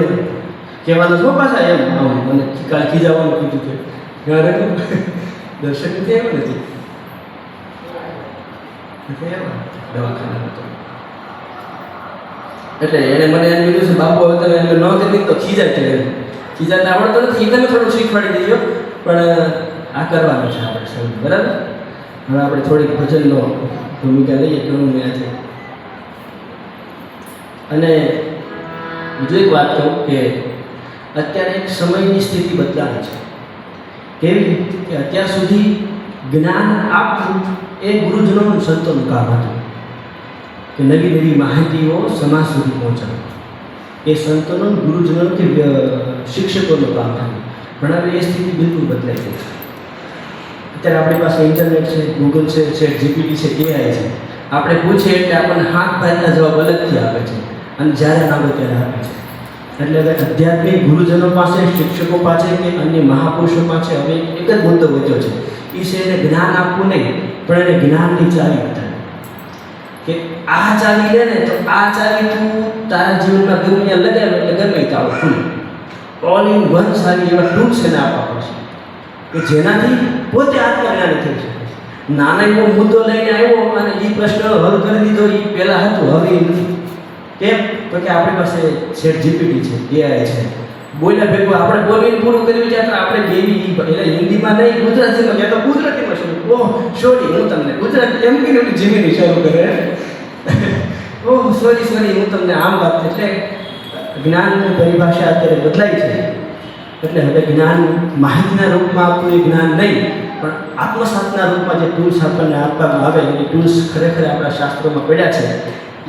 કહેવાનું છો. પાછા એમ મને કાલે ખીજાવાનું કીધું છે, દર્શક નથી આવ્યો નથી દવાખાના હતો. એટલે એને મને એમ કીધું છે બાપુ હવે તમે ન કરી તો ખીજાતા આવડતો નથી, એ તમે થોડું શીખવાડી દેજો, પણ આ કરવાનું છે આપણે સૌ, બરાબર. હવે આપણે થોડીક ભજનનો ભૂમિકા લઈએ ઘણું મેં છે. અને બીજું એક વાત કહું કે અત્યારે એક સમયની સ્થિતિ બદલાવી છે. કેવી કે અત્યાર સુધી જ્ઞાન આપવું એ ગુરુજનોનું સંતોનું કામ હતું. કે નવી નવી માહિતીઓ સમાજ સુધી પહોંચાડે. એ સંતોનું, ગુરુજનોનું કે શિક્ષકોનું કામ થાય. પણ હવે એ સ્થિતિ બિલકુલ બદલાઈ ગઈ છે. અત્યારે આપણી પાસે ઇન્ટરનેટ છે, ગૂગલ છે, ChatGPT છે, AI છે. આપણે પૂછીએ એટલે આપણને હાથ પાડના જવાબ અલગથી આપે છે અને જ્યારે ના હોય ત્યારે આપે છે. એટલે હવે આધ્યાત્મિક ગુરુજનો પાસે, શિક્ષકો પાસે કે અન્ય મહાપુરુષો પાસે હવે એક જ મુદ્દો વધ્યો છે. એ છે એને જ્ઞાન આપવું નહીં, પણ એને જ્ઞાનની ચાવી બતાવી કે આ ચાવી લે ને તો આ ચાવી તું તારા જીવનમાં ગમે ત્યાં લગાવે એટલે ગમે તાવ ખુલે. ઓલ ઇન વન સારી એવા ટૂલ્સ એને આપવા પડશે કે જેનાથી પોતે આત્મજ્ઞાની થઈ શકે. નાના એવો મુદ્દો લઈને આવ્યો અને એ પ્રશ્ન હલ કરી દીધો, એ પહેલાં હતું, હવે એ નથી. કેમ? તો કે આપણી પાસે ChatGPT છે, AI છે. બોલ્યા ભેગું આપણે બોલીને પૂરું કર્યું છે. આપણે કેવી એટલે હિન્દીમાં નહીં, ગુજરાતીમાં કહેતો ગુજરાતીમાં શરૂ. ઓહ સોરી, હું તમને ગુજરાતી એમ કહીને જીવીની શરૂ કરે. ઓહ સોરી, હું તમને આમ વાત. એટલે જ્ઞાનની પરિભાષા અત્યારે બદલાઈ છે. એટલે હવે જ્ઞાન માહિતીના રૂપમાં આપવું એ જ્ઞાન નહીં, પણ આત્મસાતના રૂપમાં જે ટૂલ્સ આપણને આપવામાં આવે એ ટૂલ્સ ખરેખર આપણા શાસ્ત્રોમાં પડ્યા છે.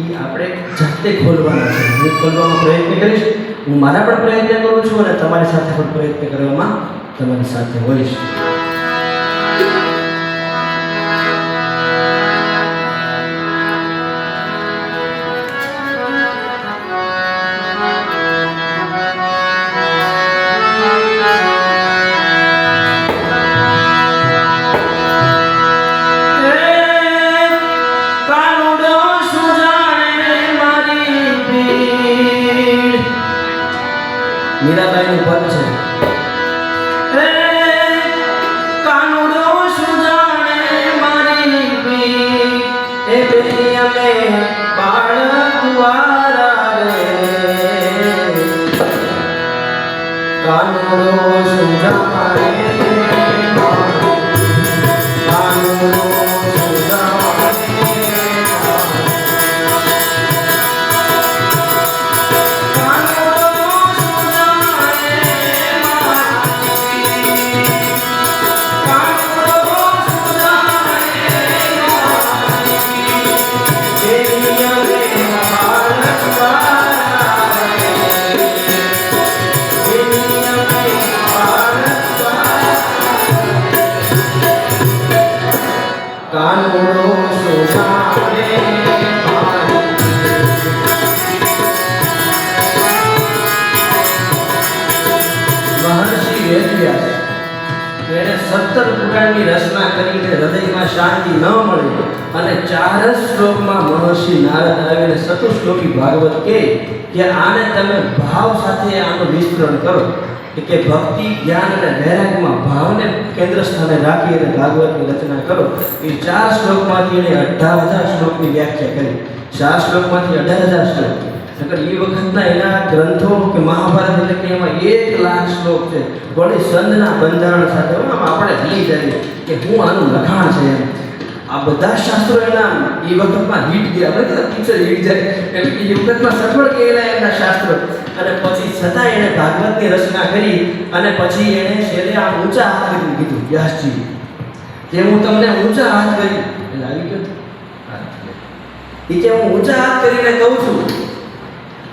એ આપણે જાતે ખોલવાના છે. હું ખોલવાનો પ્રયત્ન કરીશ. હું મારા પણ પ્રયત્ન કરું છું અને તમારી સાથે પણ પ્રયત્ન કરવામાં તમારી સાથે હોઈશ. મીરાબાઈનું પદ છે, કાનુડો સુજાણે મારી પીર, એ બેની અમે બાળક વારા રે, કાનુડો સુજાણે એને 17 પુરાણની રચના કરીને હૃદયમાં શાંતિ ન મળી અને 4 જ શ્લોકમાં મહર્ષિ નારદ આવીને ચતુશ્લોકી ભાગવત કે આને તમે ભાવ સાથે આનું વિસ્તરણ કરો કે ભક્તિ, જ્ઞાન અને વૈરાગ્યમાં ભાવને કેન્દ્ર સ્થાને રાખી અને ભાગવતની રચના કરો. એ 4 શ્લોકમાંથી એને 18,000 શ્લોકની વ્યાખ્યા કરી. 4 શ્લોકમાંથી 18,000 શ્લોક. નકર એ વખતના એના ગ્રંથો કે મહાભારત એટલે કે એમાં 1 લાખ શ્લોક છે. વળી સંધના બંધારણ સાથે આપણે ભૂલી જઈએ કે હું આનું લખાણ છે એમ. આ બધા શાસ્ત્રો એના એ વખતમાં હિટ ગયા. આપણે પિક્ચર હિટ જાય એટલે એ વખતમાં સફળ ગયેલા એમના શાસ્ત્રો. અને પછી છતાં એણે ભાગવતની રચના કરી અને પછી એણે છેલ્લે આ ઊંચા હાથ કરીને કીધું, વ્યાસજી જે હું તમને ઊંચા હાથ કરી એટલે આવી ગયો એ કે હું ઊંચા હાથ કરીને કહું છું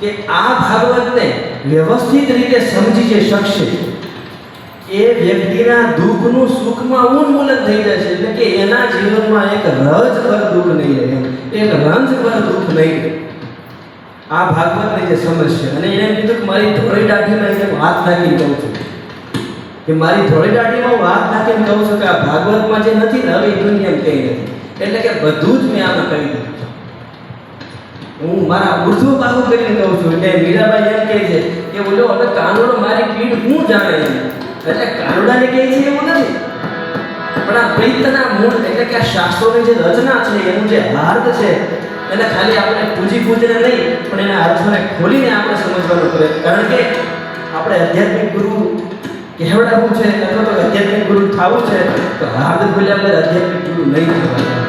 કે આ ભાગવતને વ્યવસ્થિત રીતે સમજી જે શકશે એ વ્યક્તિના દુઃખનું સુખમાં ઉન્મૂલન થઈ જશે. એટલે કે એના જીવનમાં એક રજ પર દુઃખ નહીં રહે, એક રંજ પર દુઃખ નહીં રહે. આ ભાગવતની જે સમજ છે. અને એને કીધું કે મારી ધોળી દાઢીમાં હું હાથ નાખીને કહું છું કે મારી ધોળી દાઢીમાં હું હાથ નાખીને કહું છું કે આ ભાગવતમાં જે નથી ને હવે એ દુનિયામાં કંઈ નથી. એટલે કે બધું જ મેં આમાં કહી દીધું. હું મારા ઉર્ધ્વ બાહુ કરીને કહું છું. એટલે મીરાબાઈ એમ કહે છે કે બોલો હવે કાનુડો મારી પીઠ હું જાણે એમ. એટલે કાનુડાને કહે છે એવું નથી, પણ આ પ્રીતના મૂળ એટલે કે આ શાસ્ત્રોની જે રચના છે એનું જે હાર્દ છે એને ખાલી આપણે પૂજીને નહીં પણ એના અર્થોને ખોલીને આપણે સમજવાનો પ્રયત્ન. કારણ કે આપણે આધ્યાત્મિક ગુરુ કહેવડાવવું છે અથવા તો આધ્યાત્મિક ગુરુ થવું છે તો હાર્દ ખોલ્યા વગર આધ્યાત્મિક ગુરુ નહીં થવાના.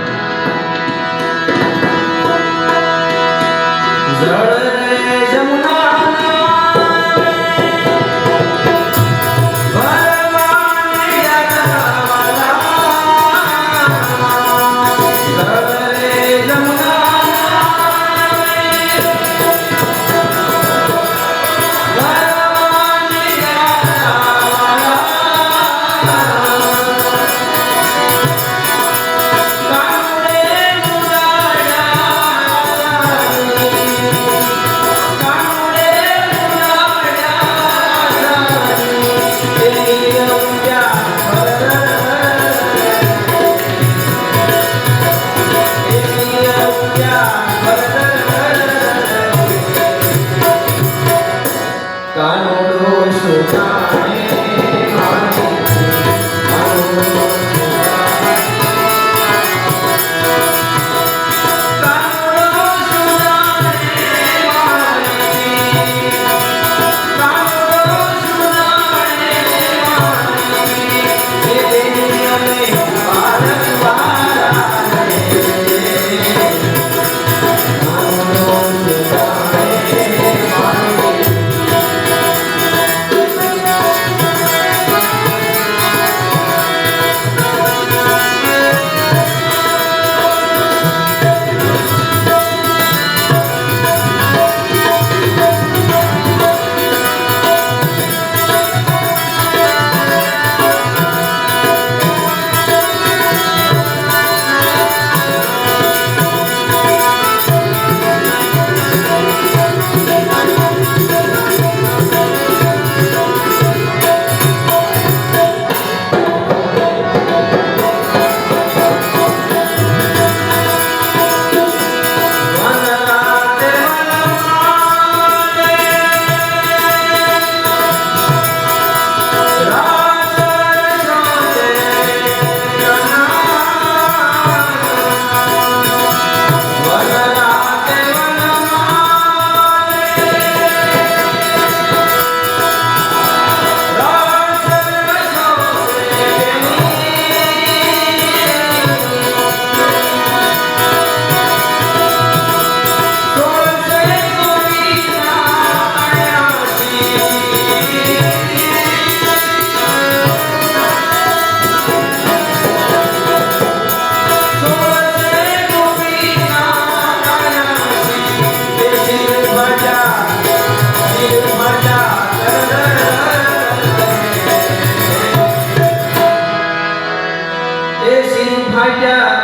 ભાગ્યા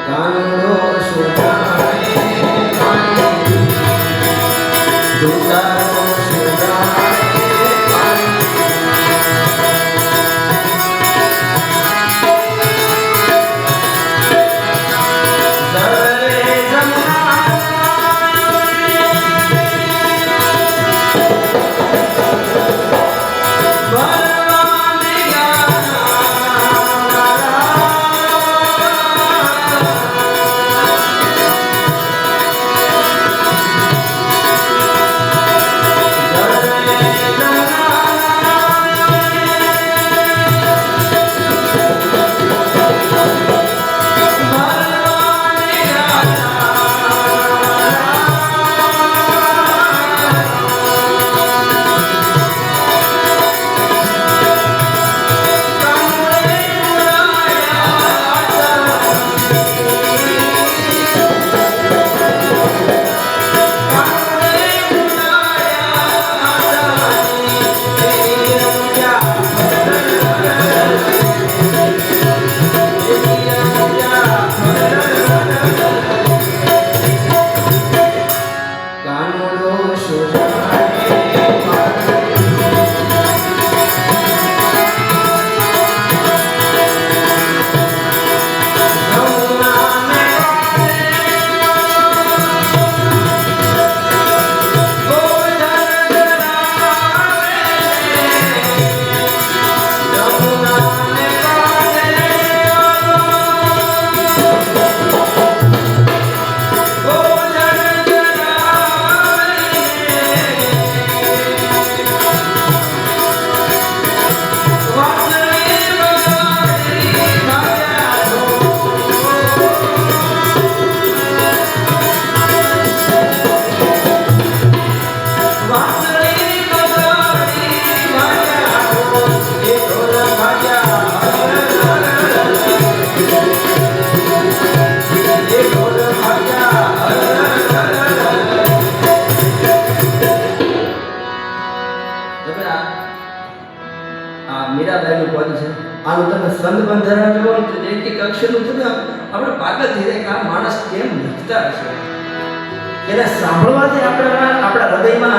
કાનુડો સુધારે દુતારો સુધારે મીરાબાઈનું પદ છે આનું તમે સંત બંધારણ જુઓ ને તો એક એક અક્ષરનું તમે આપણે પાગલ થઈ જાય કે આ માણસ કેમ લખતા હશે એને સાંભળવાથી આપણા હૃદયમાં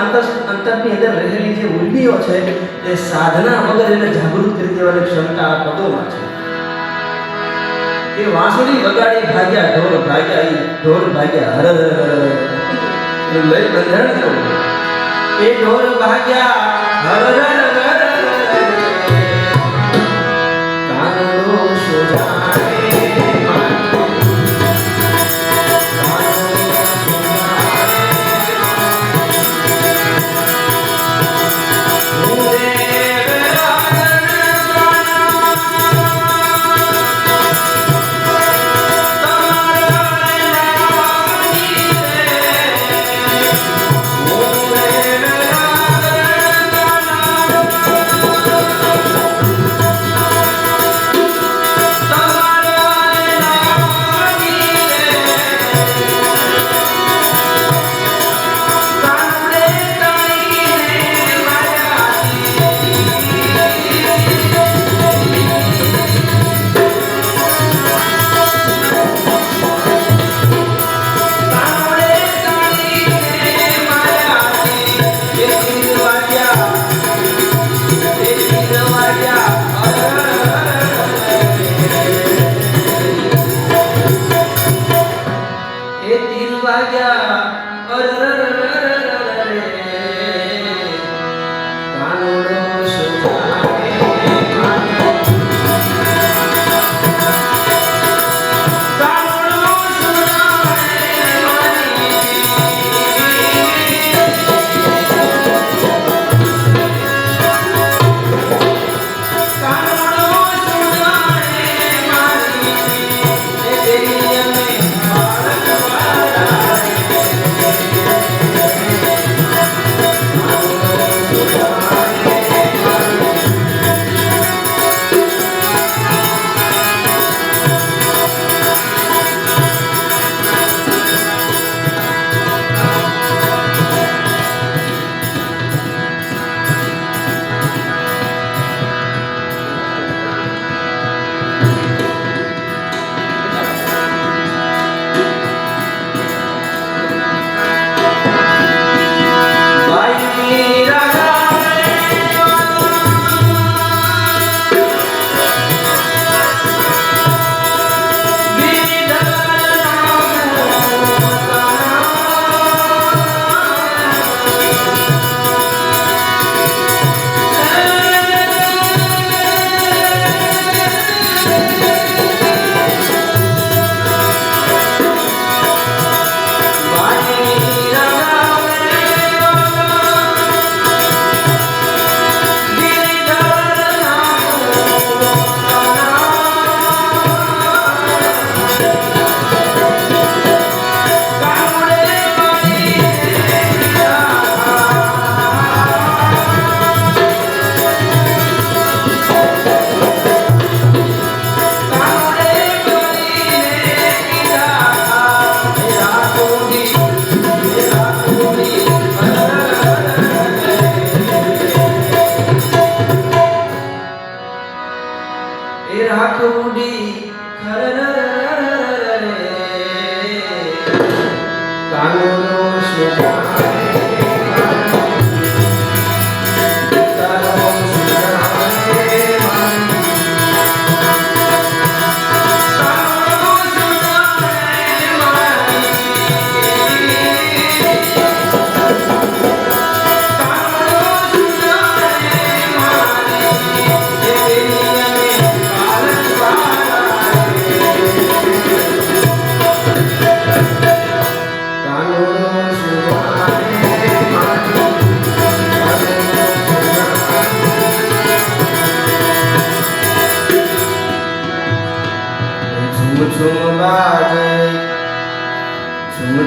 અંતરની અંદર રહેલી જે ઉર્મિઓ છે એ સાધના વગર એને જાગૃત કરી દેવાની ક્ષમતા આ પદોમાં છે એ વાંસળી વગાડી ભાગ્યા ઢોર ભાગ્યા હર લઈ બંધારણ જવું એ ઢોર ભાગ્યા હર કાનુડો સુધારે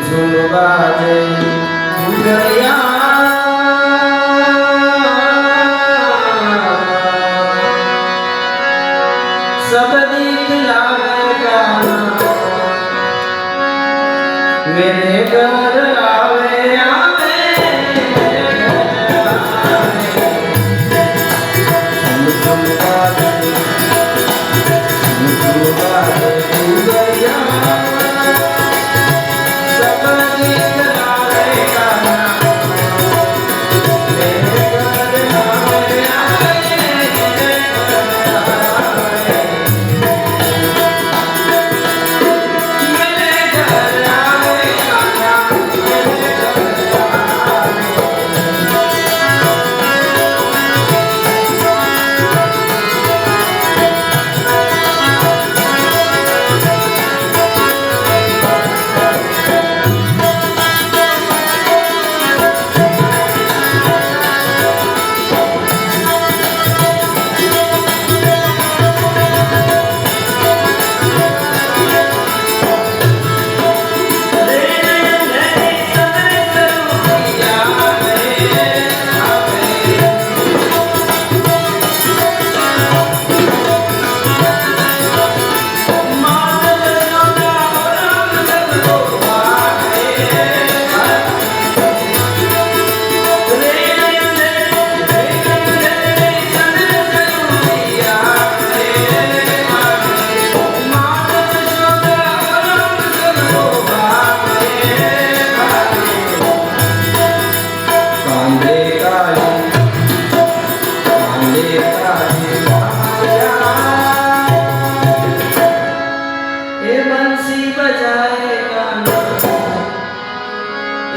झुम बाजे उगया सब दिखलावेगा मेरे घर आवे आवे झुम झुम बाजे झुम झुम बाजे उगया सब दिखलावेगा मेरे घर आवे आवे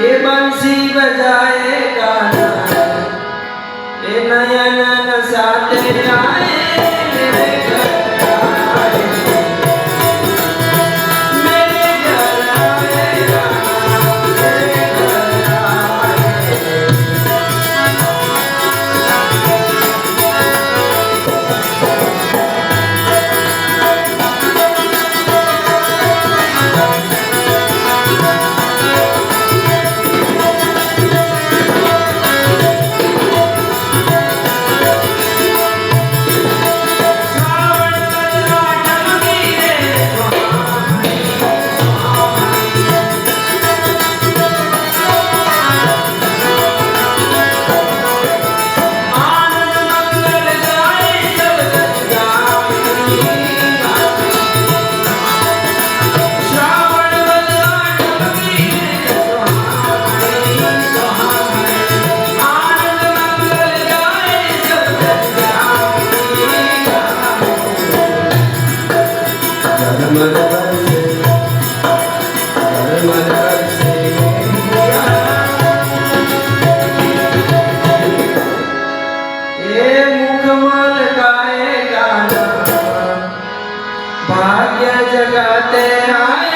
ये बंसी बजाएगा ना ये नयन नसाते आए मेरे घर आए मेरे घर आएगा मेरे घर आए झरमर बरसे ये मुखमल गाएगा ना भाग्य जगाते आए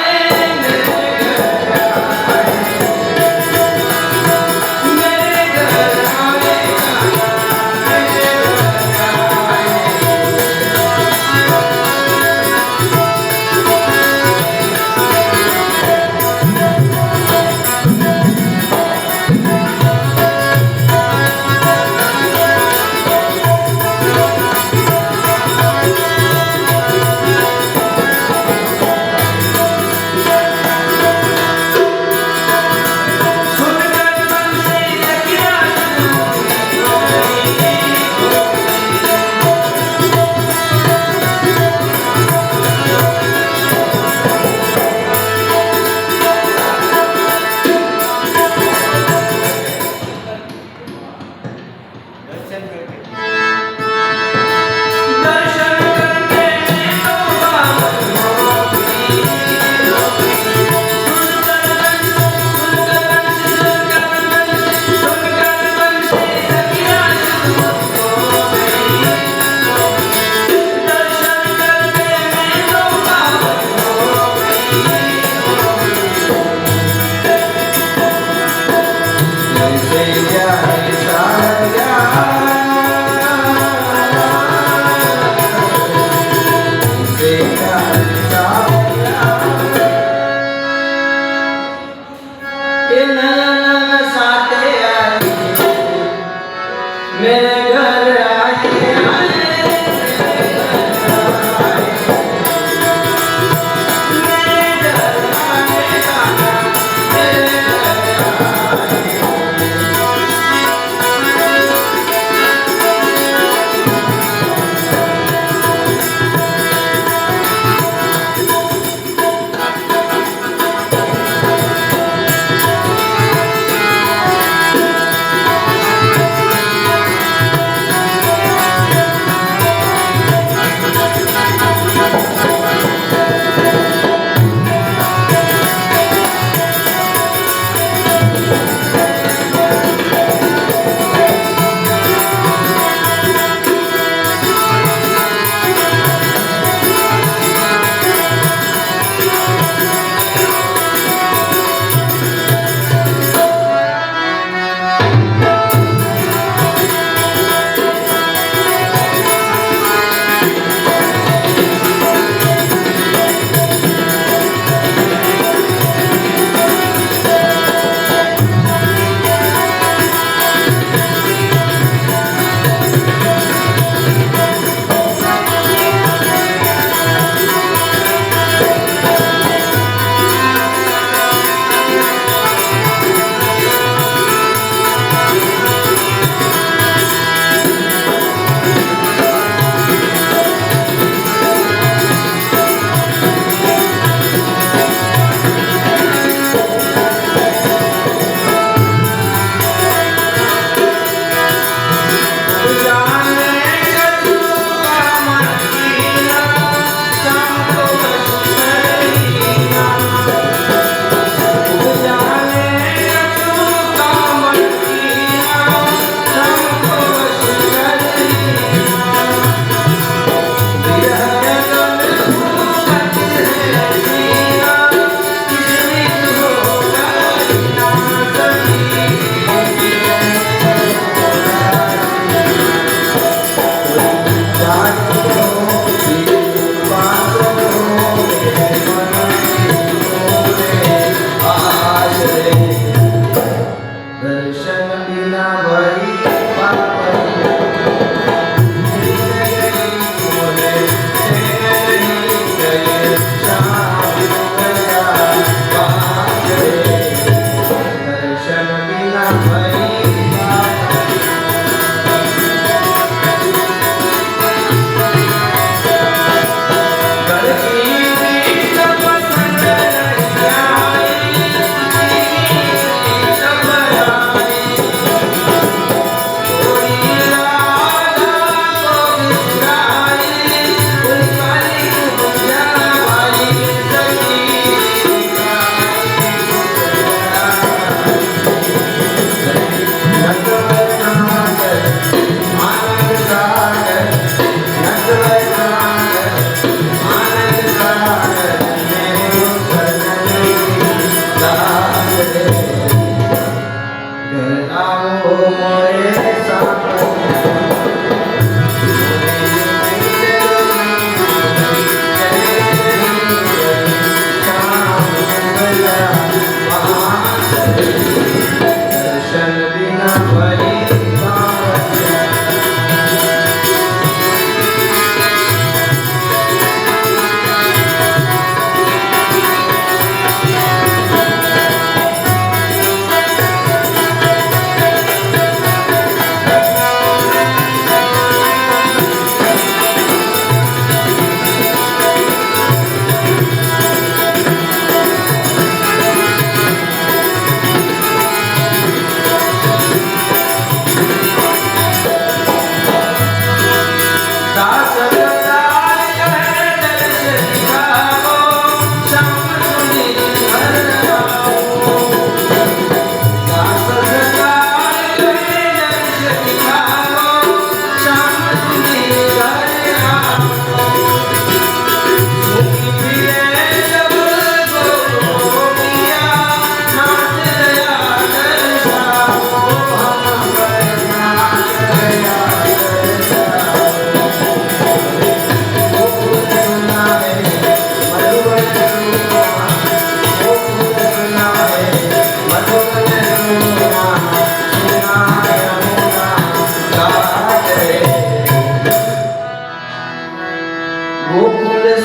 ઘર આયે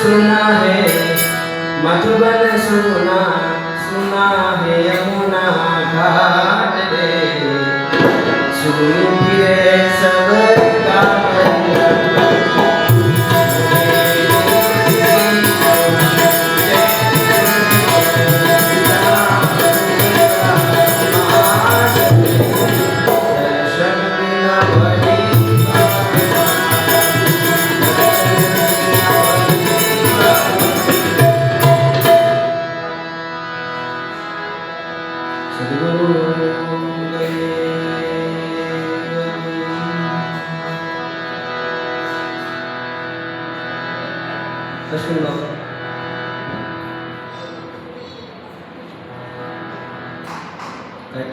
सुना है मधुबन सुना सुना है यमुना घाट रे सुनी फिरे सबर का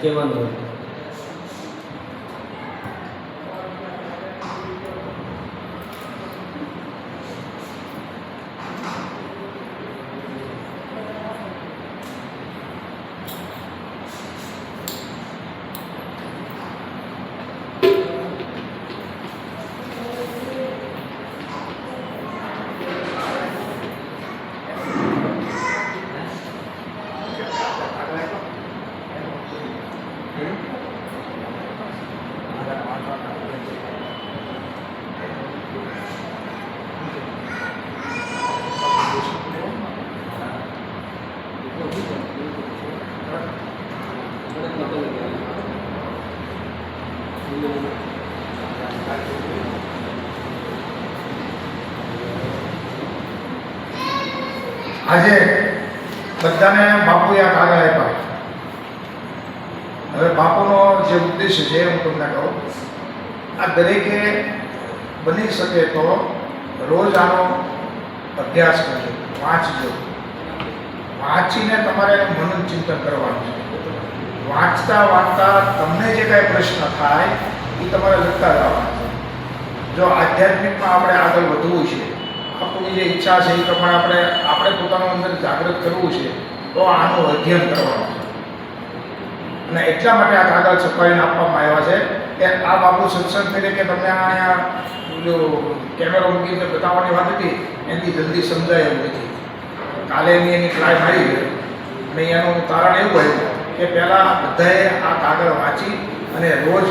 કેવાનું આજે બધાને બાપુએ આ કાગળ આપ્યા. હવે બાપુનો જે ઉદ્દેશ છે હું તમને કહું, આ દરેકે બની શકે તો રોજ આનો અભ્યાસ કરજો, વાંચજો. વાંચીને તમારે મનન ચિંતન કરવાનું છે. વાંચતા વાંચતા તમને જે કાંઈ પ્રશ્ન થાય એ તમારે લખતા જવાના છે. જો આધ્યાત્મિકમાં આપણે આગળ વધવું છે, આપણી જે ઈચ્છા છે એ પ્રમાણે આપણે પોતાનું અંદર જાગૃત કરવું છે, તો આનું અધ્યયન કરવાનું છે. અને એટલા માટે આ કાગળ છપાવીને આપવામાં આવ્યા છે કે આ બાપુ સત્સંગ તરીકે તમને અહીંયા જો કેમેરો મૂકીને બતાવવાની વાત હતી એનાથી જલ્દી સમજાય એવું નથી. કાલે એની ટ્રાય મારી ગઈ અને એનું તારણ એવું આવ્યું કે પહેલાં બધાએ આ કાગળ વાંચી અને રોજ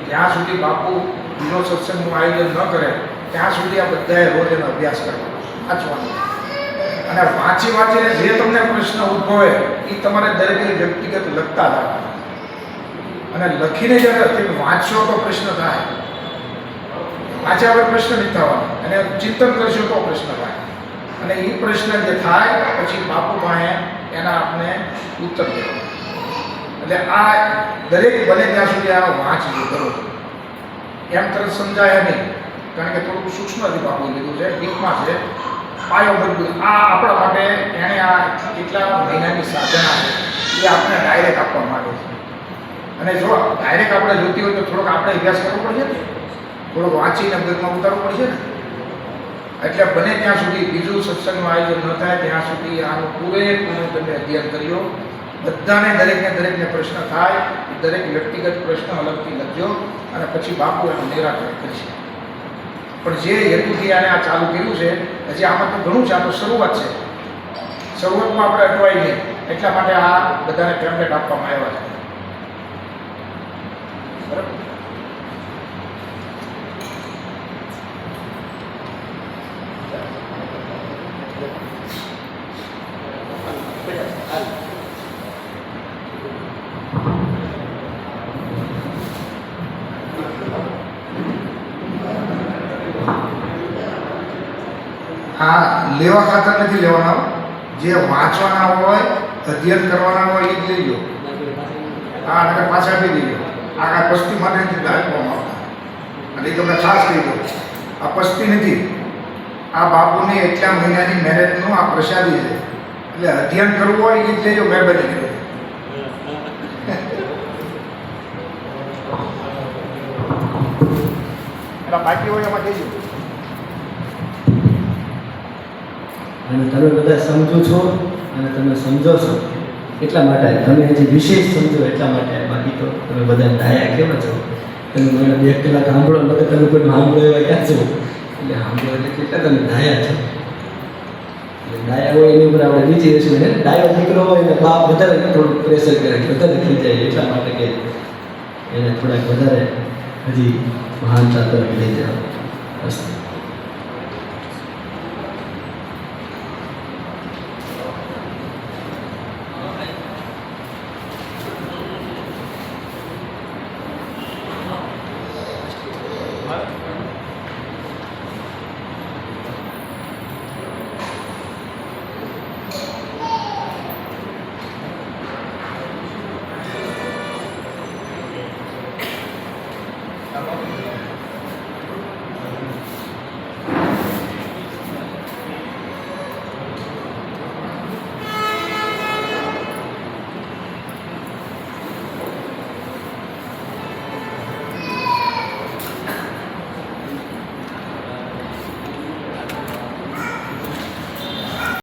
જ્યાં સુધી બાપુ બીજો સત્સંગનું આયોજન ન કરે ત્યાં સુધી આ બધાએ રોજ એનો અભ્યાસ કરવાનો, વાંચવાનો. અને વાંચીને જે તમને પ્રશ્ન ઉદ્ભવે એ તમારે દરેક વ્યક્તિગત લખતા જવાના. અને લખીને જ્યારે તમે વાંચશો તો પ્રશ્ન થાય, વાંચ્યા વગર પ્રશ્ન નહીં થવાનો. અને ચિંતન કરશો તો પ્રશ્ન થાય. અને એ પ્રશ્ન જે થાય પછી બાપુ પાસે એના આપણે ઉત્તર દેવા. એટલે આ દરેક બને ત્યાં સુધી આ વાંચજો, કરો. એમ તરત સમજાય નહીં, કારણ કે થોડુંક સૂક્ષ્મથી બાપુ લીધું છે, ડીપમાં છે, પાયો મજબૂત. આ આપણા માટે એણે આ કેટલા મહિનાની સાધના છે એ આપણે ડાયરેક્ટ આપવા માંગે છે. અને જો ડાયરેક્ટ આપણે જોતી હોય તો થોડોક આપણે અભ્યાસ કરવો પડશે ને, થોડોક વાંચીને મગજમાં ઉતારવું પડશે ને. એટલે બને ત્યાં સુધી બીજું સત્સંગનું આયોજન ન થાય ત્યાં સુધી આનું પૂરેપૂરું તમે અધ્યયન કર્યો. બધાને દરેકને પ્રશ્ન થાય, દરેક વ્યક્તિગત પ્રશ્ન અલગથી લખજો અને પછી બાપુ એનું નિરાકરણ કરશે. પણ જે હેતુથી આને આ ચાલુ કર્યું છે હજી આમાં તો ઘણું છે, આ તો શરૂઆત છે. શરૂઆતમાં આપણે અટવાઈ નહીં, એટલા માટે આ બધાને પેમ્પલેટ આપવામાં આવ્યા છે. બરાબર. આ લેવા ખાતર નથી લેવાના, જે વાંચવાના હોય, અધ્યયન કરવાના હોય એ જ લઈ લો. હા, નકર પાછા આપી દેજો. આ પસ્તી માટે નથી આપવામાં આવતા. એટલે એ તમને ખાસ કહી દો, આ પસ્તી નથી, આ બાપુની એટલા મહિનાની મહેનતનું આ પ્રસાદી છે. એટલે અધ્યયન કરવું હોય એ જ લેજો, મહેરબાની કરી. એટલે બાકી હોય એમાં કહેજો. અને તમે બધા સમજો છો અને તમે સમજો છો એટલા માટે, તમે હજી વિશેષ સમજો એટલા માટે. બાકી તો તમે બધા ડાયા કેવા છો, તમે મને 2 કલાક સાંભળો એટલે તમે કોઈ સાંભળો એવા ક્યાં છો, એટલે સાંભળો એટલે કેટલા તમે ડાયા છો. ડાયા હોય એની ઉપર આપણે બીજી વસ્તુ ને ડાયો દીકરો હોય ને બાપ વધારે થોડુંક પ્રેશર કરે વધારે ખીચાય એટલા માટે કે એને થોડાક વધારે હજી મહાનતા તરફ લઈ જવા.